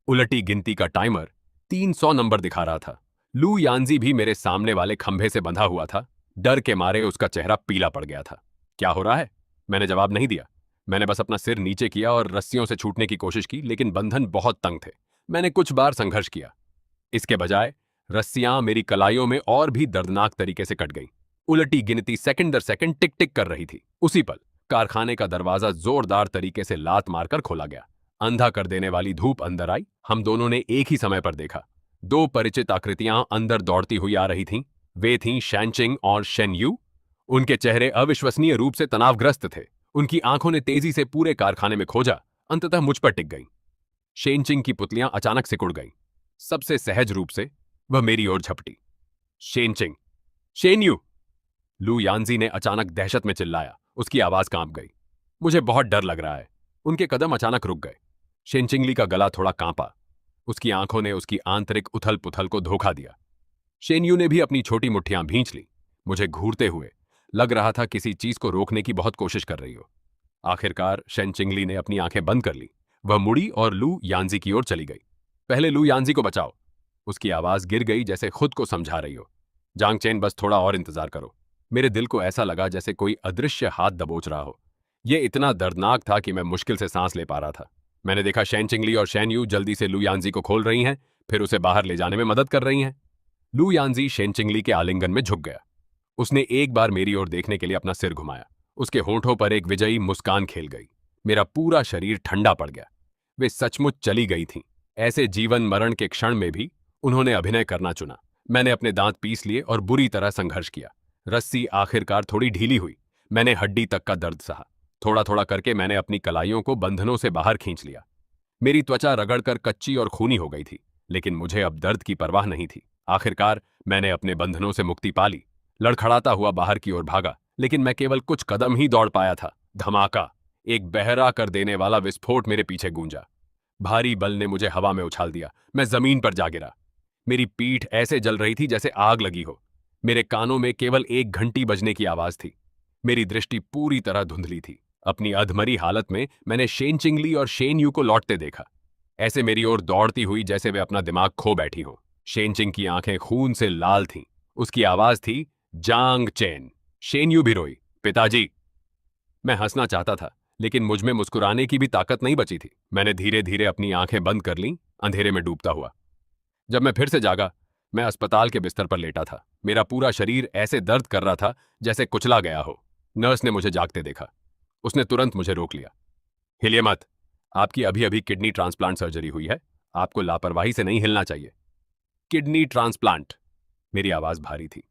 उलटी गिनती का टाइमर 300 नंबर दिखा रहा था। लू यानजी भी मेरे सामने वाले खंभे से बंधा हुआ था। डर के मारे उसका चेहरा पीला पड़ गया था। क्या हो रहा है? मैंने जवाब नहीं दिया। मैंने बस अपना सिर नीचे किया और रस्सियों से छूटने की कोशिश की, लेकिन बंधन बहुत तंग थे। मैंने कुछ बार संघर्ष किया। इसके बजाय रस्सियां मेरी कलाइयों में और भी दर्दनाक तरीके से कट गईं। उलटी गिनती सेकंड दर सेकंड टिक टिक कर रही थी। उसी पल कारखाने का दरवाजा जोरदार तरीके से लात मारकर खोला गया। अंधा कर देने वाली धूप अंदर आई। हम दोनों ने एक ही समय पर देखा। दो परिचित आकृतियां अंदर दौड़ती हुई आ रही थीं। वे थीं शेनचिंग और शेन यू। उनके चेहरे अविश्वसनीय रूप से तनावग्रस्त थे। उनकी आंखों ने तेजी से पूरे कारखाने में खोजा, अंततः मुझ पर टिक गईं। शेनचिंग की पुतलियां अचानक सिकुड़ गईं। सबसे सहज रूप से वह मेरी ओर झपटी। शेनचिंग, शेन यू! लू यानजी ने अचानक दहशत में चिल्लाया। उसकी आवाज कांप गई। मुझे बहुत डर लग रहा है। उनके कदम अचानक रुक गए। शेनचिंगली का गला थोड़ा कांपा। उसकी आंखों ने उसकी आंतरिक उथल पुथल को धोखा दिया। शेनयू ने भी अपनी छोटी मुट्ठियां भींच ली। मुझे घूरते हुए लग रहा था किसी चीज को रोकने की बहुत कोशिश कर रही हो। आखिरकार शेनचिंगली ने अपनी आंखें बंद कर ली। वह मुड़ी और लू यानजी की ओर चली गई। पहले लू यानजी को बचाओ। उसकी आवाज गिर गई, जैसे खुद को समझा रही हो। जांग चेन, बस थोड़ा और इंतजार करो। मेरे दिल को ऐसा लगा जैसे कोई अदृश्य हाथ दबोच रहा हो। यह इतना दर्दनाक था कि मैं मुश्किल से सांस ले पा रहा था। मैंने देखा शेनचिंगली और शेन यू जल्दी से लू यानजी को खोल रही हैं, फिर उसे बाहर ले जाने में मदद कर रही हैं। लू यानजी शेनचिंगली के आलिंगन में झुक गया। उसने एक बार मेरी ओर देखने के लिए अपना सिर घुमाया। उसके होंठों पर एक विजयी मुस्कान खेल गई। मेरा पूरा शरीर ठंडा पड़ गया। वे सचमुच चली गई थीं। ऐसे जीवन मरण के क्षण में भी उन्होंने अभिनय करना चुना। मैंने अपने दांत पीस लिए और बुरी तरह संघर्ष किया। रस्सी आखिरकार थोड़ी ढीली हुई। मैंने हड्डी तक का दर्द सहा। थोड़ा थोड़ा करके मैंने अपनी कलाइयों को बंधनों से बाहर खींच लिया। मेरी त्वचा रगड़कर कच्ची और खूनी हो गई थी, लेकिन मुझे अब दर्द की परवाह नहीं थी। आखिरकार मैंने अपने बंधनों से मुक्ति पा ली। लड़खड़ाता हुआ बाहर की ओर भागा, लेकिन मैं केवल कुछ कदम ही दौड़ पाया था। धमाका! एक बहरा कर देने वाला विस्फोट मेरे पीछे गूंजा। भारी बल ने मुझे हवा में उछाल दिया। मैं जमीन पर जा गिरा। मेरी पीठ ऐसे जल रही थी जैसे आग लगी हो। मेरे कानों में केवल एक घंटी बजने की आवाज थी। मेरी दृष्टि पूरी तरह धुंधली थी। अपनी अधमरी हालत में मैंने शेन चिंगली और शेन यू को लौटते देखा, ऐसे मेरी ओर दौड़ती हुई जैसे वे अपना दिमाग खो बैठी हों। शेन चिंग की आंखें खून से लाल थीं। उसकी आवाज थी, जांग चेन। शेन यू भी रोई, पिताजी। मैं हंसना चाहता था, लेकिन मुझ में मुस्कुराने की भी ताकत नहीं बची थी। मैंने धीरे धीरे अपनी आंखें बंद कर लीं, अंधेरे में डूबता हुआ। जब मैं फिर से जागा, मैं अस्पताल के बिस्तर पर लेटा था। मेरा पूरा शरीर ऐसे दर्द कर रहा था जैसे कुचला गया हो। नर्स ने मुझे जागते देखा। उसने तुरंत मुझे रोक लिया। हिलिए मत। आपकी अभी अभी किडनी ट्रांसप्लांट सर्जरी हुई है। आपको लापरवाही से नहीं हिलना चाहिए। Kidney transplant? मेरी आवाज भारी थी।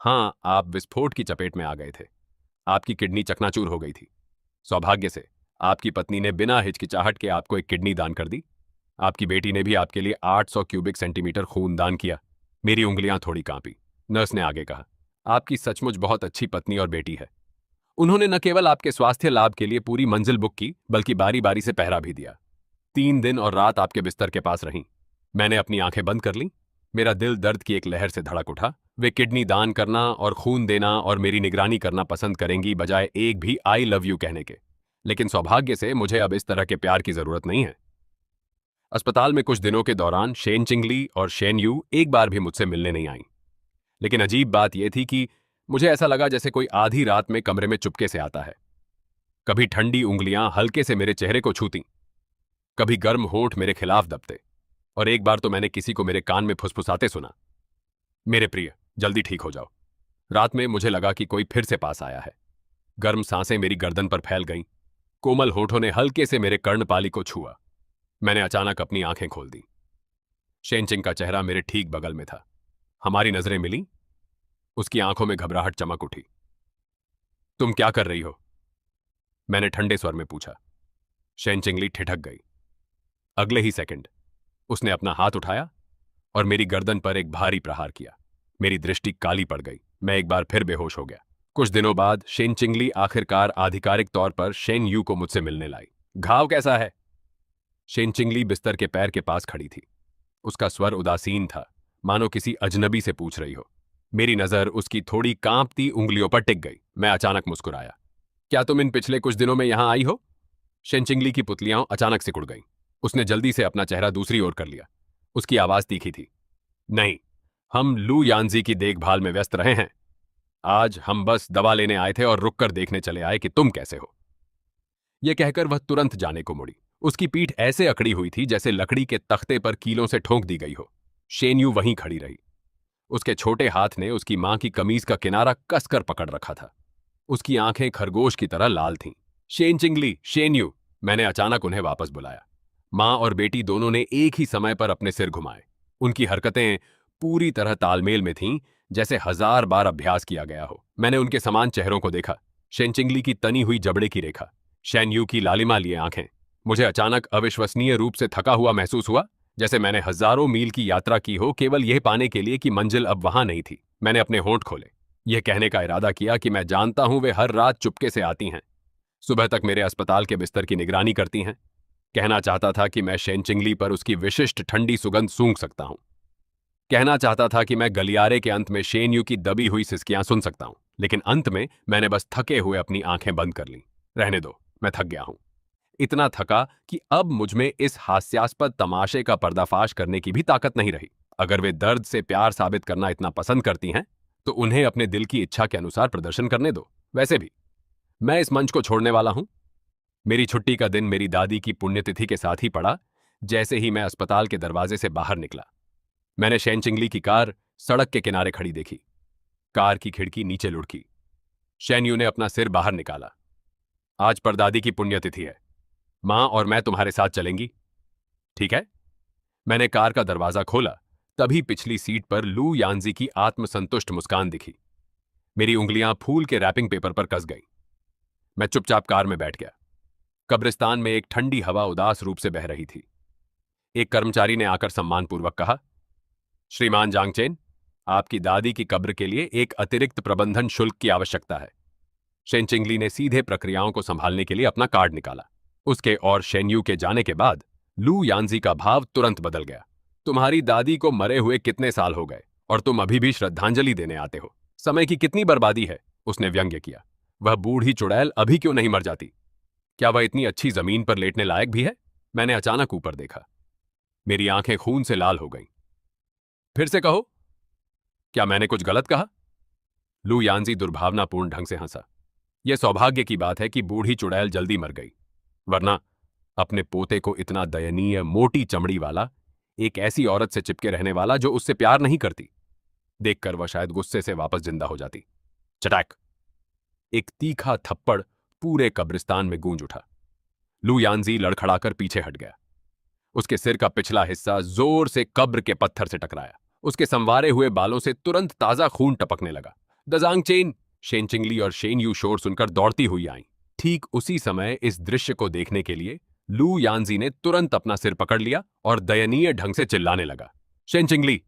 हाँ, आप विस्फोट की चपेट में आ गए थे। आपकी किडनी चकनाचूर हो गई थी। सौभाग्य से आपकी पत्नी ने बिना हिचकिचाहट के आपको एक किडनी दान कर दी। आपकी बेटी ने भी आपके लिए 800 क्यूबिक सेंटीमीटर खून दान किया। मेरी उंगलियां थोड़ी कांपी। नर्स ने आगे कहा, आपकी सचमुच बहुत अच्छी पत्नी और बेटी है। उन्होंने न केवल आपके स्वास्थ्य लाभ के लिए पूरी मंजिल बुक की, बल्कि बारी बारी से पहरा भी दिया। 3 दिन और रात आपके बिस्तर के पास रहीं। मैंने अपनी आंखें बंद कर लीं। मेरा दिल दर्द की एक लहर से धड़क उठा। वे किडनी दान करना और खून देना और मेरी निगरानी करना पसंद करेंगी, बजाय एक भी आई लव यू कहने के। लेकिन सौभाग्य से मुझे अब इस तरह के प्यार की जरूरत नहीं है। अस्पताल में कुछ दिनों के दौरान शेन चिंगली और शेन यू एक बार भी मुझसे मिलने नहीं आई। लेकिन अजीब बात यह थी कि मुझे ऐसा लगा जैसे कोई आधी रात में कमरे में चुपके से आता है। कभी ठंडी उंगलियां हल्के से मेरे चेहरे को छूती, कभी गर्म होंठ मेरे खिलाफ दबते, और एक बार तो मैंने किसी को मेरे कान में फुसफुसाते सुना, मेरे प्रिय, जल्दी ठीक हो जाओ। रात में मुझे लगा कि कोई फिर से पास आया है। गर्म सांसें मेरी गर्दन पर फैल गईं। कोमल होठों ने हल्के से मेरे कर्णपाली को छुआ। मैंने अचानक अपनी आंखें खोल दी। शेनचिंग का चेहरा मेरे ठीक बगल में था। हमारी नजरें मिली। उसकी आंखों में घबराहट चमक उठी। तुम क्या कर रही हो? मैंने ठंडे स्वर में पूछा। शेनचिंगली ठिठक गई। अगले ही सेकंड उसने अपना हाथ उठाया और मेरी गर्दन पर एक भारी प्रहार किया। मेरी दृष्टि काली पड़ गई। मैं एक बार फिर बेहोश हो गया। कुछ दिनों बाद शेन चिंगली आखिरकार आधिकारिक तौर पर शेन यू को मुझसे मिलने लाई। घाव कैसा है? शेन चिंगली बिस्तर के पैर के पास खड़ी थी। उसका स्वर उदासीन था, मानो किसी अजनबी से पूछ रही हो। मेरी नजर उसकी थोड़ी कांपती उंगलियों पर टिक गई। मैं अचानक मुस्कुराया। क्या तुम इन पिछले कुछ दिनों में यहां आई हो? शेन चिंगली की पुतलियां अचानक सिकुड़ गईं। उसने जल्दी से अपना चेहरा दूसरी ओर कर लिया। उसकी आवाज तीखी थी। नहीं, हम लू यानजी की देखभाल में व्यस्त रहे हैं। आज हम बस दवा लेने आए थे और रुककर देखने चले आए कि तुम कैसे हो। यह कहकर वह तुरंत जाने को मुड़ी। उसकी पीठ ऐसे अकड़ी हुई थी जैसे लकड़ी के तख्ते पर कीलों से ठोंक दी गई हो। शेन यू वहीं खड़ी रही। उसके छोटे हाथ ने उसकी मां की कमीज का किनारा कसकर पकड़ रखा था। उसकी आंखें खरगोश की तरह लाल थीं। शेन चिंगली, शेन यू, मैंने अचानक उन्हें वापस बुलाया। मां और बेटी दोनों ने एक ही समय पर अपने सिर घुमाए। उनकी हरकतें पूरी तरह तालमेल में थीं, जैसे 1000 बार अभ्यास किया गया हो। मैंने उनके समान चेहरों को देखा। शेन चिंगली की तनी हुई जबड़े की रेखा, शेन यू की लालिमा लिए आंखें। मुझे अचानक अविश्वसनीय रूप से थका हुआ महसूस हुआ, जैसे मैंने हजारों मील की यात्रा की हो केवल यह पाने के लिए कि मंजिल अब वहां नहीं थी। मैंने अपने होंठ खोले। यह कहने का इरादा किया कि मैं जानता हूं वे हर रात चुपके से आती हैं, सुबह तक मेरे अस्पताल के बिस्तर की निगरानी करती हैं। कहना चाहता था कि मैं शेन चिंगली पर उसकी विशिष्ट ठंडी सुगंध सूंघ सकता हूं। कहना चाहता था कि मैं गलियारे के अंत में शेन यू की दबी हुई सिसकियां सुन सकता हूं। लेकिन अंत में मैंने बस थके हुए अपनी आंखें बंद कर लीं। रहने दो, मैं थक गया हूं। इतना थका कि अब मुझमें इस हास्यास्पद तमाशे का पर्दाफाश करने की भी ताकत नहीं रही। अगर वे दर्द से प्यार साबित करना इतना पसंद करती हैं, तो उन्हें अपने दिल की इच्छा के अनुसार प्रदर्शन करने दो। वैसे भी मैं इस मंच को छोड़ने वाला हूं। मेरी छुट्टी का दिन मेरी दादी की पुण्यतिथि के साथ ही पड़ा। जैसे ही मैं अस्पताल के दरवाजे से बाहर निकला, मैंने शेन चिंगली की कार सड़क के किनारे खड़ी देखी। कार की खिड़की नीचे लुढ़की। शेन यू ने अपना सिर बाहर निकाला। आज परदादी की पुण्यतिथि है। मां और मैं तुम्हारे साथ चलेंगी, ठीक है? मैंने कार का दरवाजा खोला, तभी पिछली सीट पर लू यानजी की आत्मसंतुष्ट मुस्कान दिखी। मेरी उंगलियां फूल के रैपिंग पेपर पर कस गईं। मैं चुपचाप कार में बैठ गया। कब्रिस्तान में एक ठंडी हवा उदास रूप से बह रही थी। एक कर्मचारी ने आकर सम्मानपूर्वक कहा, श्रीमान जांगचेन, आपकी दादी की कब्र के लिए एक अतिरिक्त प्रबंधन शुल्क की आवश्यकता है। शेनचिंगली ने सीधे प्रक्रियाओं को संभालने के लिए अपना कार्ड निकाला। उसके और शेनयू के जाने के बाद लू यानजी का भाव तुरंत बदल गया। तुम्हारी दादी को मरे हुए कितने साल हो गए और तुम अभी भी श्रद्धांजलि देने आते हो? समय की कितनी बर्बादी है, उसने व्यंग्य किया। वह बूढ़ी चुड़ैल अभी क्यों नहीं मर जाती? क्या वह इतनी अच्छी जमीन पर लेटने लायक भी है? मैंने अचानक ऊपर देखा। मेरी आंखें खून से लाल हो गईं। फिर से कहो, क्या मैंने कुछ गलत कहा? लू यानजी दुर्भावनापूर्ण ढंग से हंसा। यह सौभाग्य की बात है कि बूढ़ी चुड़ैल जल्दी मर गई, वरना अपने पोते को इतना दयनीय मोटी चमड़ी वाला, एक ऐसी औरत से चिपके रहने वाला जो उससे प्यार नहीं करती, देखकर वह शायद गुस्से से वापस जिंदा हो जाती। चटैक! एक तीखा थप्पड़ पूरे कब्रिस्तान में गूंज उठा। लू यानजी लड़खड़ाकर पीछे हट गया। उसके सिर का पिछला हिस्सा जोर से कब्र के पत्थर से टकराया। उसके संवारे हुए बालों से तुरंत ताजा खून टपकने लगा। दजांगचेन! शेनचिंगली और शेनयू शोर सुनकर दौड़ती हुई आईं। ठीक उसी समय इस दृश्य को देखने के लिए लू यानजी ने तुरंत अपना सिर पकड़ लिया और दयनीय ढंग से चिल्लाने लगा, शेनचिंगली,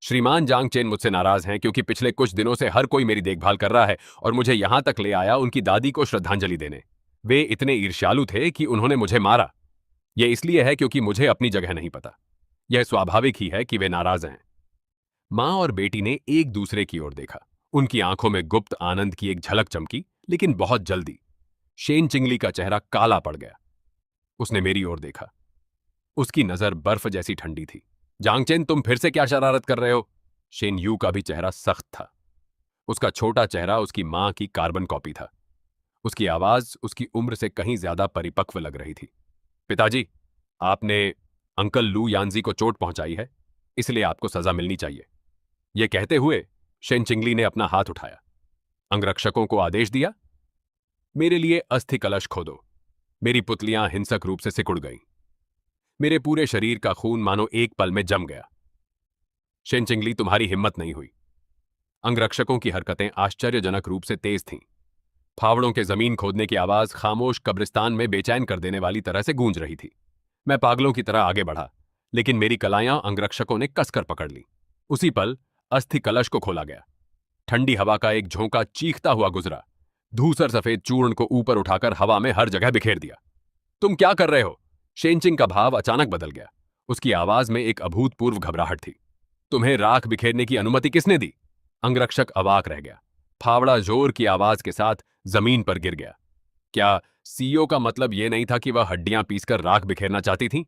श्रीमान जांगचेन मुझसे नाराज हैं क्योंकि पिछले कुछ दिनों से हर कोई मेरी देखभाल कर रहा है और मुझे यहां तक ले आया उनकी दादी को श्रद्धांजलि देने। वे इतने ईर्ष्यालु थे कि उन्होंने मुझे मारा। यह इसलिए है क्योंकि मुझे अपनी जगह नहीं पता। यह स्वाभाविक ही है कि वे नाराज हैं। मां और बेटी ने एक दूसरे की ओर देखा। उनकी आंखों में गुप्त आनंद की एक झलक चमकी, लेकिन बहुत जल्दी शेनचिंगली का चेहरा काला पड़ गया। उसने मेरी ओर देखा। उसकी नजर बर्फ जैसी ठंडी थी। जांगचेन, तुम फिर से क्या शरारत कर रहे हो? शेन यू का भी चेहरा सख्त था। उसका छोटा चेहरा उसकी मां की कार्बन कॉपी था। उसकी आवाज उसकी उम्र से कहीं ज्यादा परिपक्व लग रही थी। पिताजी, आपने अंकल लू यानजी को चोट पहुंचाई है, इसलिए आपको सजा मिलनी चाहिए। यह कहते हुए शेनचिंगली ने अपना हाथ उठाया। अंगरक्षकों को आदेश दिया, मेरे लिए अस्थि कलश खोदो। मेरी पुतलियां हिंसक रूप से सिकुड़ गईं। मेरे पूरे शरीर का खून मानो एक पल में जम गया। शेनचिंगली, तुम्हारी हिम्मत नहीं हुई। अंगरक्षकों की हरकतें आश्चर्यजनक रूप से तेज थीं। फावड़ों के जमीन खोदने की आवाज खामोश कब्रिस्तान में बेचैन कर देने वाली तरह से गूंज रही थी। मैं पागलों की तरह आगे बढ़ा, लेकिन मेरी कलायां अंगरक्षकों ने कसकर पकड़ ली। उसी पल अस्थि कलश को खोला गया। ठंडी हवा का एक झोंका चीखता हुआ गुजरा, धूसर सफेद चूर्ण को ऊपर उठाकर हवा में हर जगह बिखेर दिया। तुम क्या कर रहे हो? शेनचिंग का भाव अचानक बदल गया। उसकी आवाज में एक अभूतपूर्व घबराहट थी। तुम्हें राख बिखेरने की अनुमति किसने दी? अंगरक्षक अवाक रह गया। फावड़ा जोर की आवाज के साथ जमीन पर गिर गया। क्या सीईओ का मतलब यह नहीं था कि वह हड्डियां पीसकर राख बिखेरना चाहती थी?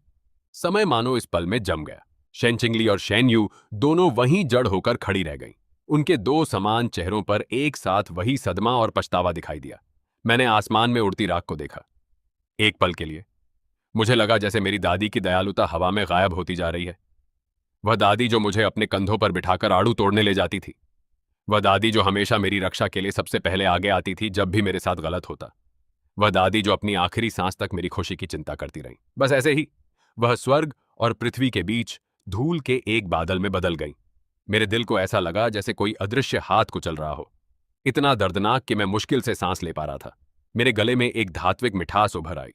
समय मानो इस पल में जम गया। शेनचिंगली और शेनयू दोनों वहीं जड़ होकर खड़ी रह गईं। उनके दो समान चेहरों पर एक साथ वही सदमा और पछतावा दिखाई दिया। मैंने आसमान में उड़ती राख को देखा। एक पल के लिए मुझे लगा जैसे मेरी दादी की दयालुता हवा में गायब होती जा रही है। वह दादी जो मुझे अपने कंधों पर बिठाकर आड़ू तोड़ने ले जाती थी। वह दादी जो हमेशा मेरी रक्षा के लिए सबसे पहले आगे आती थी जब भी मेरे साथ गलत होता। वह दादी जो अपनी आखिरी सांस तक मेरी खुशी की चिंता करती रही। बस ऐसे ही वह स्वर्ग और पृथ्वी के बीच धूल के एक बादल में बदल गई। मेरे दिल को ऐसा लगा जैसे कोई अदृश्य हाथ कुचल रहा हो। इतना दर्दनाक कि मैं मुश्किल से सांस ले पा रहा था। मेरे गले में एक धात्विक मिठास उभर आई।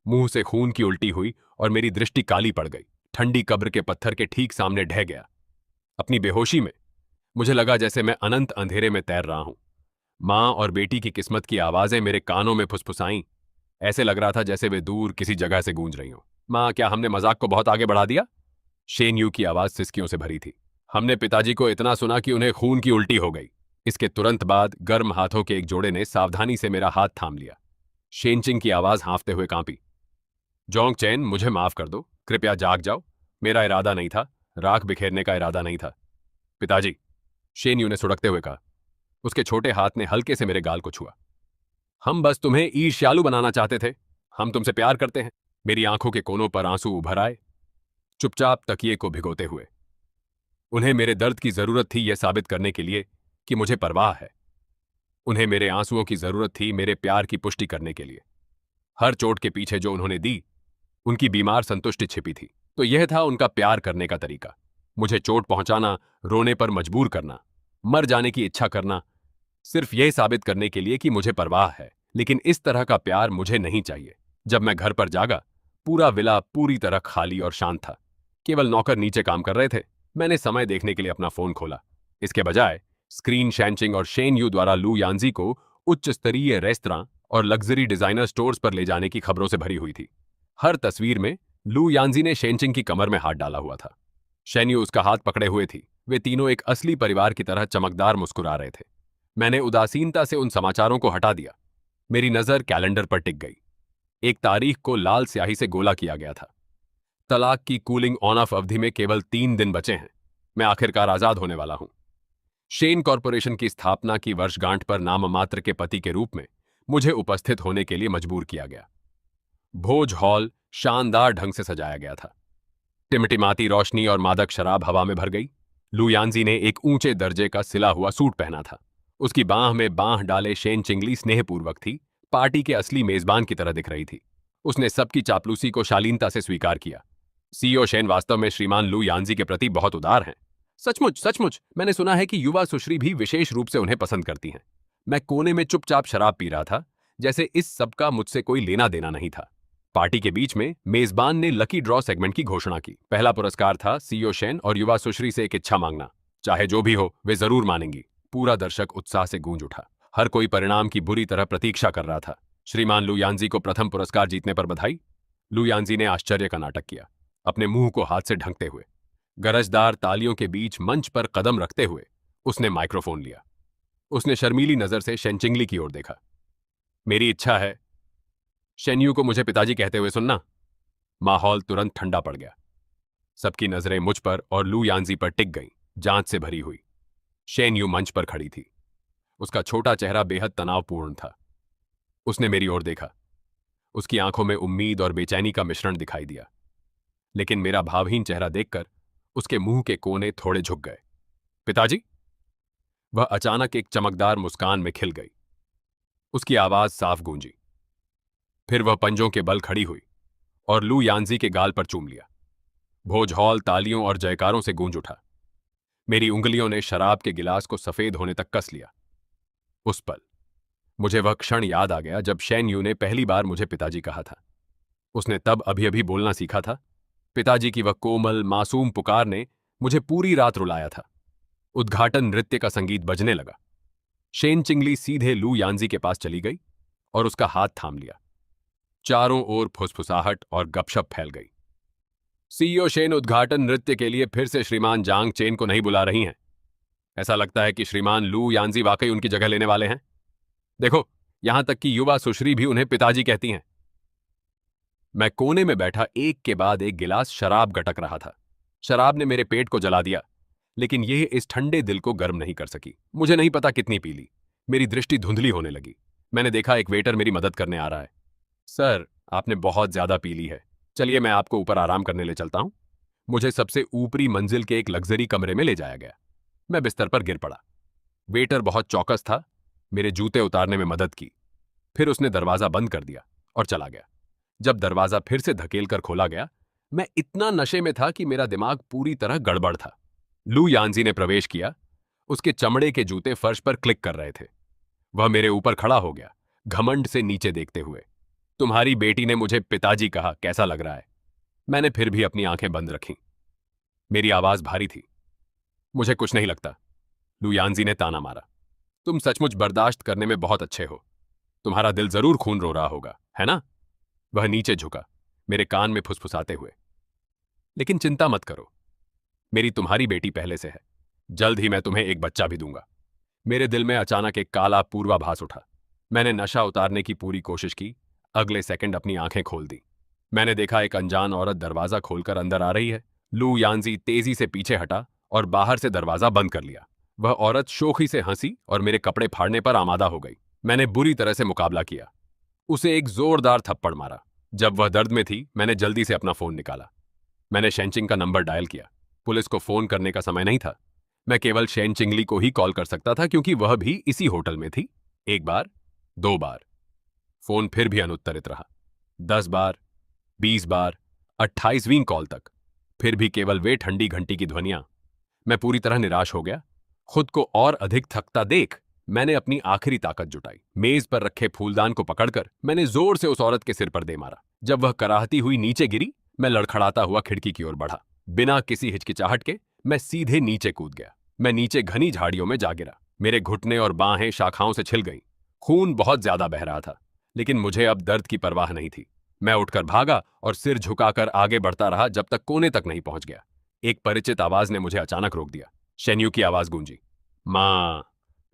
मुंह से खून की उल्टी हुई और मेरी दृष्टि काली पड़ गई। ठंडी कब्र के पत्थर के ठीक सामने ढह गया। अपनी बेहोशी में मुझे लगा जैसे मैं अनंत अंधेरे में तैर रहा हूं। मां और बेटी की किस्मत की आवाजें मेरे कानों में फुसफुसाईं। ऐसे लग रहा था जैसे वे दूर किसी जगह से गूंज रही हों। मां, क्या हमने मजाक को बहुत आगे बढ़ा दिया? शेनयू की आवाज सिसकियों से भरी थी। हमने पिताजी को इतना सुना कि उन्हें खून की उल्टी हो गई। इसके तुरंत बाद गर्म हाथों के एक जोड़े ने सावधानी से मेरा हाथ थाम लिया। शेनचिंग की आवाज हांफते हुए कांपी। जोंगचेन, मुझे माफ कर दो। कृपया जाग जाओ। मेरा इरादा नहीं था, राख बिखेरने का इरादा नहीं था। पिताजी, शेनयू ने सुड़कते हुए कहा। उसके छोटे हाथ ने हल्के से मेरे गाल को छुआ। हम बस तुम्हें ईर्ष्यालु बनाना चाहते थे। हम तुमसे प्यार करते हैं। मेरी आंखों के कोनों पर आंसू उभर आए, चुपचाप तकिए को भिगोते हुए। उन्हें मेरे दर्द की जरूरत थी यह साबित करने के लिए कि मुझे परवाह है। उन्हें मेरे आंसुओं की जरूरत थी मेरे प्यार की पुष्टि करने के लिए। हर चोट के पीछे जो उन्होंने दी, उनकी बीमार संतुष्टि छिपी थी। तो यह था उनका प्यार करने का तरीका। मुझे चोट पहुंचाना, रोने पर मजबूर करना, मर जाने की इच्छा करना, सिर्फ यह साबित करने के लिए कि मुझे परवाह है। लेकिन इस तरह का प्यार मुझे नहीं चाहिए। जब मैं घर पर जागा, पूरा विला पूरी तरह खाली और शांत था। केवल नौकर नीचे काम कर रहे थे। मैंने समय देखने के लिए अपना फोन खोला। इसके बजाय स्क्रीन शैंचिंग और शेन यू द्वारा लू यानजी को उच्च स्तरीय रेस्तरां और लग्जरी डिजाइनर स्टोर्स पर ले जाने की खबरों से भरी हुई थी। हर तस्वीर में लू यानजी ने शेनचिंग की कमर में हाथ डाला हुआ था। शेन यू उसका हाथ पकड़े हुए थी। वे तीनों एक असली परिवार की तरह चमकदार मुस्कुरा रहे थे। मैंने उदासीनता से उन समाचारों को हटा दिया। मेरी नजर कैलेंडर पर टिक गई। एक तारीख को लाल स्याही से गोला किया गया था। तलाक की कूलिंग ऑन ऑफ अवधि में केवल 3 दिन बचे हैं। मैं आखिरकार आजाद होने वाला हूं। शेन कॉरपोरेशन की स्थापना की वर्षगांठ पर नाम मात्र के पति के रूप में मुझे उपस्थित होने के लिए मजबूर किया गया। भोज हॉल शानदार ढंग से सजाया गया था। टिमटिमाती रोशनी और मादक शराब हवा में भर गई। लू यानजी ने एक ऊंचे दर्जे का सिला हुआ सूट पहना था। उसकी बांह में बांह डाले शेन चिंगली स्नेहपूर्वक थी, पार्टी के असली मेजबान की तरह दिख रही थी। उसने सबकी चापलूसी को शालीनता से स्वीकार किया। सीईओ शेन वास्तव में श्रीमान लू यानजी के प्रति बहुत उदार हैं। सचमुच सचमुच, मैंने सुना है कि युवा सुश्री भी विशेष रूप से उन्हें पसंद करती हैं। मैं कोने में चुपचाप शराब पी रहा था, जैसे इस सब का मुझसे कोई लेना देना नहीं था। पार्टी के बीच में मेजबान ने लकी ड्रॉ सेगमेंट की घोषणा की। पहला पुरस्कार था सीईओ शेन और युवा सुश्री से एक इच्छा मांगना। चाहे जो भी हो, वे जरूर मानेंगी। पूरा दर्शक उत्साह से गूंज उठा। हर कोई परिणाम की बुरी तरह प्रतीक्षा कर रहा था। श्रीमान लू यानजी को प्रथम पुरस्कार जीतने पर बधाई। लू यानजी ने आश्चर्य का नाटक किया, अपने मुंह को हाथ से ढंकते हुए। गरजदार तालियों के बीच मंच पर कदम रखते हुए उसने माइक्रोफोन लिया। उसने शर्मीली नजर से शेनचिंगली की ओर देखा। मेरी इच्छा है शेन्यू को मुझे पिताजी कहते हुए सुनना। माहौल तुरंत ठंडा पड़ गया। सबकी नजरें मुझ पर और लू यानजी पर टिक गईं, जांच से भरी हुई। शेन्यू मंच पर खड़ी थी। उसका छोटा चेहरा बेहद तनावपूर्ण था। उसने मेरी ओर देखा। उसकी आंखों में उम्मीद और बेचैनी का मिश्रण दिखाई दिया। लेकिन मेरा भावहीन चेहरा देखकर उसके मुंह के कोने थोड़े झुक गए। पिताजी? वह अचानक एक चमकदार मुस्कान में खिल गई। उसकी आवाज साफ गूंजी। फिर वह पंजों के बल खड़ी हुई और लू यानजी के गाल पर चूम लिया। भोज हॉल तालियों और जयकारों से गूंज उठा। मेरी उंगलियों ने शराब के गिलास को सफेद होने तक कस लिया। उस पल मुझे वह क्षण याद आ गया जब शेन यू ने पहली बार मुझे पिताजी कहा था। उसने तब अभी अभी बोलना सीखा था। पिताजी की वह कोमल मासूम पुकार ने मुझे पूरी रात रुलाया था। उद्घाटन नृत्य का संगीत बजने लगा। शेन चिंगली सीधे लू यानजी के पास चली गई और उसका हाथ थाम लिया। चारों ओर फुसफुसाहट और गपशप फैल गई। सीईओ शेन उद्घाटन नृत्य के लिए फिर से श्रीमान जांग चेन को नहीं बुला रही हैं। ऐसा लगता है कि श्रीमान लू यानजी वाकई उनकी जगह लेने वाले हैं। देखो, यहां तक कि युवा सुश्री भी उन्हें पिताजी कहती हैं। मैं कोने में बैठा एक के बाद एक गिलास शराब गटक रहा था। शराब ने मेरे पेट को जला दिया, लेकिन यह इस ठंडे दिल को गर्म नहीं कर सकी। मुझे नहीं पता कितनी पी ली। मेरी दृष्टि धुंधली होने लगी। मैंने देखा एक वेटर मेरी मदद करने आ रहा है। सर, आपने बहुत ज्यादा पी ली है। चलिए, मैं आपको ऊपर आराम करने ले चलता हूं। मुझे सबसे ऊपरी मंजिल के एक लग्जरी कमरे में ले जाया गया। मैं बिस्तर पर गिर पड़ा। वेटर बहुत चौकस था। मेरे जूते उतारने में मदद की। फिर उसने दरवाजा बंद कर दिया और चला गया। जब दरवाजा फिर से धकेल कर खोला गया, मैं इतना नशे में था कि मेरा दिमाग पूरी तरह गड़बड़ था। लू यानजी ने प्रवेश किया। उसके चमड़े के जूते फर्श पर क्लिक कर रहे थे। वह मेरे ऊपर खड़ा हो गया, घमंड से नीचे देखते हुए। तुम्हारी बेटी ने मुझे पिताजी कहा, कैसा लग रहा है? मैंने फिर भी अपनी आंखें बंद रखीं। मेरी आवाज भारी थी। मुझे कुछ नहीं लगता। लू यानजी ने ताना मारा। तुम सचमुच बर्दाश्त करने में बहुत अच्छे हो। तुम्हारा दिल जरूर खून रो रहा होगा, है ना? वह नीचे झुका, मेरे कान में फुसफुसाते हुए। लेकिन चिंता मत करो, मेरी तुम्हारी बेटी पहले से है। जल्द ही मैं तुम्हें एक बच्चा भी दूंगा। मेरे दिल में अचानक एक काला पूर्वाभास उठा। मैंने नशा उतारने की पूरी कोशिश की। अगले सेकंड अपनी आंखें खोल दी। मैंने देखा एक अनजान औरत दरवाजा खोलकर अंदर आ रही है। लू यानजी तेजी से पीछे हटा और बाहर से दरवाजा बंद कर लिया। वह औरत शोखी से हंसी और मेरे कपड़े फाड़ने पर आमादा हो गई। मैंने बुरी तरह से मुकाबला किया। उसे एक जोरदार थप्पड़ मारा। जब वह दर्द में थी, मैंने जल्दी से अपना फोन निकाला। मैंने शेनचिंग का नंबर डायल किया। पुलिस को फोन करने का समय नहीं था। मैं केवल शेन चिंगली को ही कॉल कर सकता था, क्योंकि वह भी इसी होटल में थी। 1 बार, 2 बार। फोन फिर भी अनुत्तरित रहा। 10 बार, 20 बार, 28वीं कॉल तक। फिर भी केवल वे ठंडी घंटी की ध्वनियां। मैं पूरी तरह निराश हो गया। खुद को और अधिक थकता देख मैंने अपनी आखिरी ताकत जुटाई। मेज पर रखे फूलदान को पकड़कर मैंने जोर से उस औरत के सिर पर दे मारा। जब वह कराहती हुई नीचे गिरी, मैं लड़खड़ाता हुआ खिड़की की ओर बढ़ा। बिना किसी हिचकिचाहट के मैं सीधे नीचे कूद गया। मैं नीचे घनी झाड़ियों में जा गिरा। मेरे घुटने और बाहें शाखाओं से छिल गईं। खून बहुत ज्यादा बह रहा था, लेकिन मुझे अब दर्द की परवाह नहीं थी। मैं उठकर भागा और सिर झुकाकर आगे बढ़ता रहा जब तक कोने तक नहीं पहुंच गया। एक परिचित आवाज ने मुझे अचानक रोक दिया। शेन्यू की आवाज गूंजी। मां,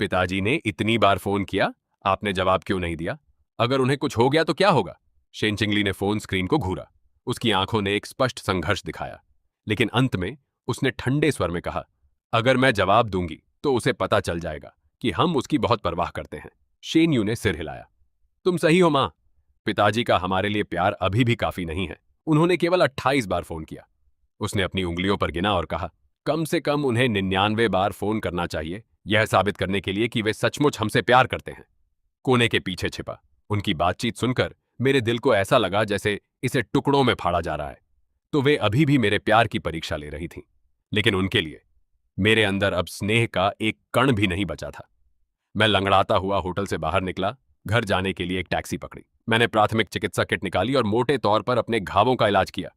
पिताजी ने इतनी बार फोन किया, आपने जवाब क्यों नहीं दिया? अगर उन्हें कुछ हो गया तो क्या होगा? शेन चिंगली ने फोन स्क्रीन को घूरा। उसकी आंखों ने एक स्पष्ट संघर्ष दिखाया, लेकिन अंत में उसने ठंडे स्वर में कहा, अगर मैं जवाब दूंगी तो उसे पता चल जाएगा कि हम उसकी बहुत परवाह करते हैं। शेन्यू ने सिर हिलाया। तुम सही हो मां, पिताजी का हमारे लिए प्यार अभी भी काफी नहीं है। उन्होंने केवल 28 बार फोन किया। उसने अपनी उंगलियों पर गिना और कहा, कम से कम उन्हें 99 बार फोन करना चाहिए, यह साबित करने के लिए कि वे सचमुच हमसे प्यार करते हैं। कोने के पीछे छिपा उनकी बातचीत सुनकर मेरे दिल को ऐसा लगा जैसे इसे टुकड़ों में फाड़ा जा रहा है। तो वे अभी भी मेरे प्यार की परीक्षा ले रही थीं, लेकिन उनके लिए मेरे अंदर अब स्नेह का एक कण भी नहीं बचा था। मैं लंगड़ाता हुआ होटल से बाहर निकला। घर जाने के लिए एक टैक्सी पकड़ी। मैंने प्राथमिक चिकित्सा किट निकाली और मोटे तौर पर अपने घावों का इलाज किया।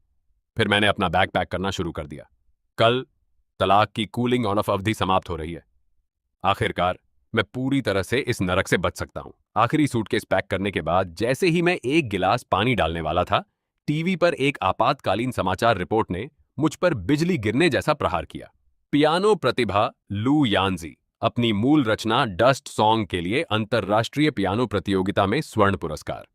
फिर मैंने अपना बैग पैक करना शुरू कर दिया। कल तलाक की कूलिंग ऑन ऑफ अवधि समाप्त हो रही है। आखिरकार मैं पूरी तरह से इस नरक से बच सकता हूं। आखिरी सूटकेस पैक करने के बाद जैसे ही मैं एक गिलास पानी डालने वाला था, टीवी पर एक आपातकालीन समाचार रिपोर्ट ने मुझ पर बिजली गिरने जैसा प्रहार किया। पियानो प्रतिभा लू यानजी अपनी मूल रचना डस्ट सॉन्ग के लिए अंतर्राष्ट्रीय पियानो प्रतियोगिता में स्वर्ण पुरस्कार।